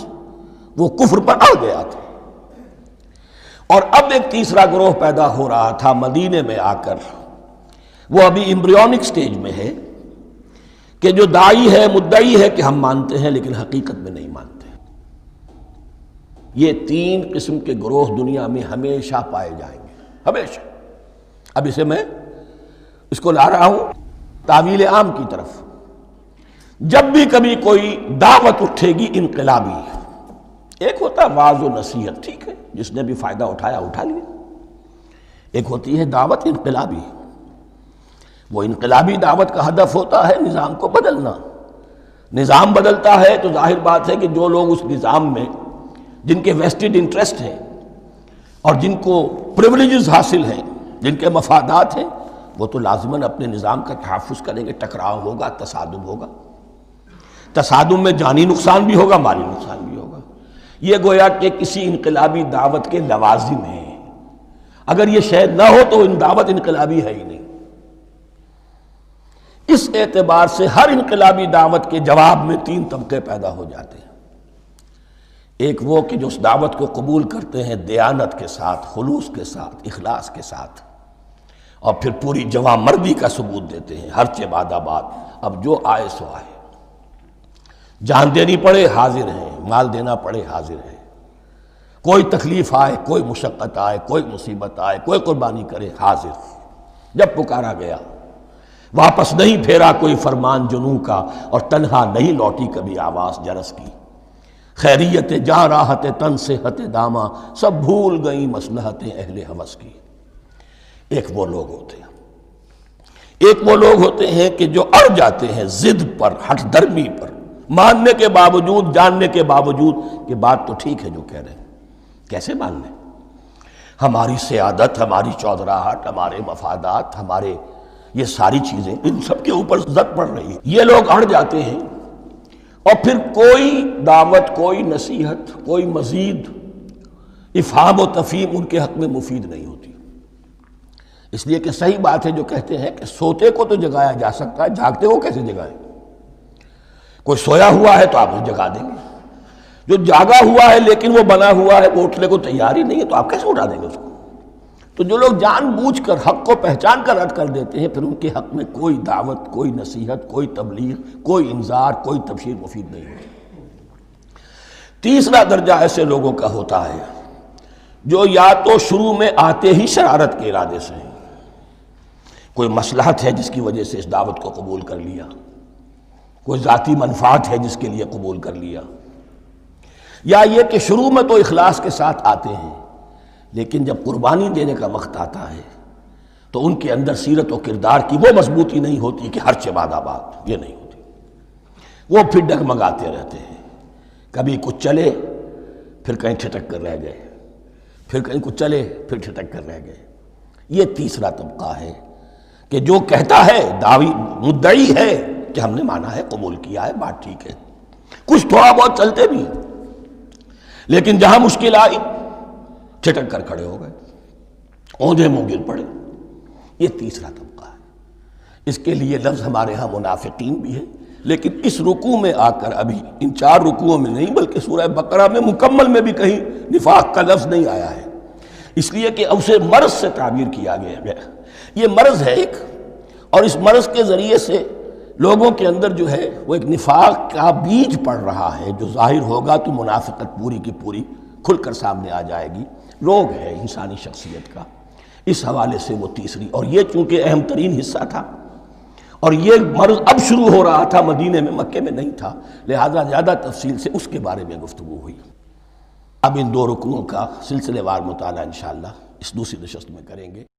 وہ کفر پر اڑ گیا تھا۔ اور اب ایک تیسرا گروہ پیدا ہو رہا تھا مدینے میں آ کر، وہ ابھی ایمبریونک سٹیج میں ہے، کہ جو داعی ہے، مدعی ہے کہ ہم مانتے ہیں لیکن حقیقت میں نہیں مانتے۔ یہ 3 قسم کے گروہ دنیا میں ہمیشہ پائے جائیں گے، ہمیشہ۔ اب اسے میں اس کو لا رہا ہوں تعویل عام کی طرف۔ جب بھی کبھی کوئی دعوت اٹھے گی انقلابی، ایک ہوتا ہے واعظ و نصیحت، ٹھیک ہے، جس نے بھی فائدہ اٹھایا اٹھا لیا، ایک ہوتی ہے دعوت انقلابی۔ وہ انقلابی دعوت کا ہدف ہوتا ہے نظام کو بدلنا۔ نظام بدلتا ہے تو ظاہر بات ہے کہ جو لوگ اس نظام میں جن کے ویسٹڈ انٹرسٹ ہیں اور جن کو پریولیجز حاصل ہیں، جن کے مفادات ہیں، وہ تو لازماً اپنے نظام کا تحفظ کریں گے، ٹکراؤ ہوگا، تصادم ہوگا، تصادم میں جانی نقصان بھی ہوگا، مالی نقصان بھی ہوگا۔ یہ گویا کہ کسی انقلابی دعوت کے لوازم ہیں۔ اگر یہ شے نہ ہو تو دعوت انقلابی ہے ہی نہیں۔ اس اعتبار سے ہر انقلابی دعوت کے جواب میں تین طبقے پیدا ہو جاتے ہیں۔ ایک وہ کہ جو اس دعوت کو قبول کرتے ہیں دیانت کے ساتھ، خلوص کے ساتھ، اخلاص کے ساتھ، اور پھر پوری جواں مردی کا ثبوت دیتے ہیں، ہر چہ بعد آباد، اب جو آئے سو آئے، جان دینی پڑے حاضر ہیں، مال دینا پڑے حاضر ہیں، کوئی تکلیف آئے، کوئی مشقت آئے، کوئی مصیبت آئے، کوئی قربانی کرے، حاضر۔ جب پکارا گیا واپس نہیں پھیرا کوئی فرمان جنوں کا، اور تنہا نہیں لوٹی کبھی آواز جرس کی۔ خیریت جاں راحت تن صحت داماں، سب بھول گئیں مصلحتیں اہل ہوس کی۔ ایک وہ لوگ ہوتے ہیں، ایک وہ لوگ ہوتے ہیں کہ جو اڑ جاتے ہیں ضد پر، ہٹ درمی پر، ماننے کے باوجود، جاننے کے باوجود کہ بات تو ٹھیک ہے جو کہہ رہے ہیں، کیسے مان لیں؟ ہماری سیادت، ہماری چودراہٹ، ہمارے مفادات، ہمارے یہ ساری چیزیں، ان سب کے اوپر زد پڑ رہی ہے۔ یہ لوگ اڑ جاتے ہیں، اور پھر کوئی دعوت، کوئی نصیحت، کوئی مزید افہام و تفہیم ان کے حق میں مفید نہیں ہوتی۔ اس لیے کہ صحیح بات ہے جو کہتے ہیں کہ سوتے کو تو جگایا جا سکتا ہے، جاگتے کو کیسے جگائیں؟ کوئی سویا ہوا ہے تو آپ اسے جگا دیں گے، جو جاگا ہوا ہے لیکن وہ بنا ہوا ہے، وہ اٹھنے کو تیار ہی نہیں ہے، تو آپ کیسے اٹھا دیں گے اس کو؟ تو جو لوگ جان بوجھ کر حق کو پہچان کر رد کر دیتے ہیں، پھر ان کے حق میں کوئی دعوت، کوئی نصیحت، کوئی تبلیغ، کوئی انذار، کوئی تبشیر مفید نہیں ہوتی۔ تیسرا درجہ ایسے لوگوں کا ہوتا ہے جو یا تو شروع میں آتے ہی شرارت کے ارادے سے ہیں، کوئی مصلحت ہے جس کی وجہ سے اس دعوت کو قبول کر لیا، کوئی ذاتی منفعت ہے جس کے لیے قبول کر لیا، یا یہ کہ شروع میں تو اخلاص کے ساتھ آتے ہیں، لیکن جب قربانی دینے کا وقت آتا ہے تو ان کے اندر سیرت و کردار کی وہ مضبوطی نہیں ہوتی کہ ہر چہ بعد آباد، یہ نہیں ہوتی، وہ پھر ڈگمگاتے رہتے ہیں، کبھی کچھ چلے پھر کہیں ٹھٹک کر رہ گئے، پھر کہیں کچھ چلے پھر ٹھٹک کر رہ گئے۔ یہ تیسرا طبقہ ہے کہ جو کہتا ہے، دعوی مدعی ہے کہ ہم نے مانا ہے، قبول کیا ہے، بات ٹھیک ہے، کچھ تھوڑا بہت چلتے بھی، لیکن جہاں مشکل آئی چھٹک کر کھڑے ہو گئے، اوندھے منہ گر پڑے۔ یہ تیسرا طبقہ ہے۔ اس کے لیے لفظ ہمارے ہاں منافقین بھی ہے، لیکن اس رکوع میں آ کر ابھی ان 4 رکوعوں میں نہیں بلکہ سورہ بقرہ میں مکمل میں بھی کہیں نفاق کا لفظ نہیں آیا ہے، اس لیے کہ اسے مرض سے تعبیر کیا گیا۔ یہ مرض ہے ایک، اور اس مرض کے ذریعے سے لوگوں کے اندر جو ہے وہ ایک نفاق کا بیج پڑ رہا ہے، جو ظاہر ہوگا تو منافقت پوری کی پوری کھل کر سامنے آ جائے گی۔ روگ ہے انسانی شخصیت کا، اس حوالے سے وہ تیسری، اور یہ چونکہ اہم ترین حصہ تھا، اور یہ مرض اب شروع ہو رہا تھا، مدینے میں، مکے میں نہیں تھا، لہذا زیادہ تفصیل سے اس کے بارے میں گفتگو ہوئی۔ اب ان 2 رکوعوں کا سلسلے وار مطالعہ انشاءاللہ اس دوسری نشست میں کریں گے۔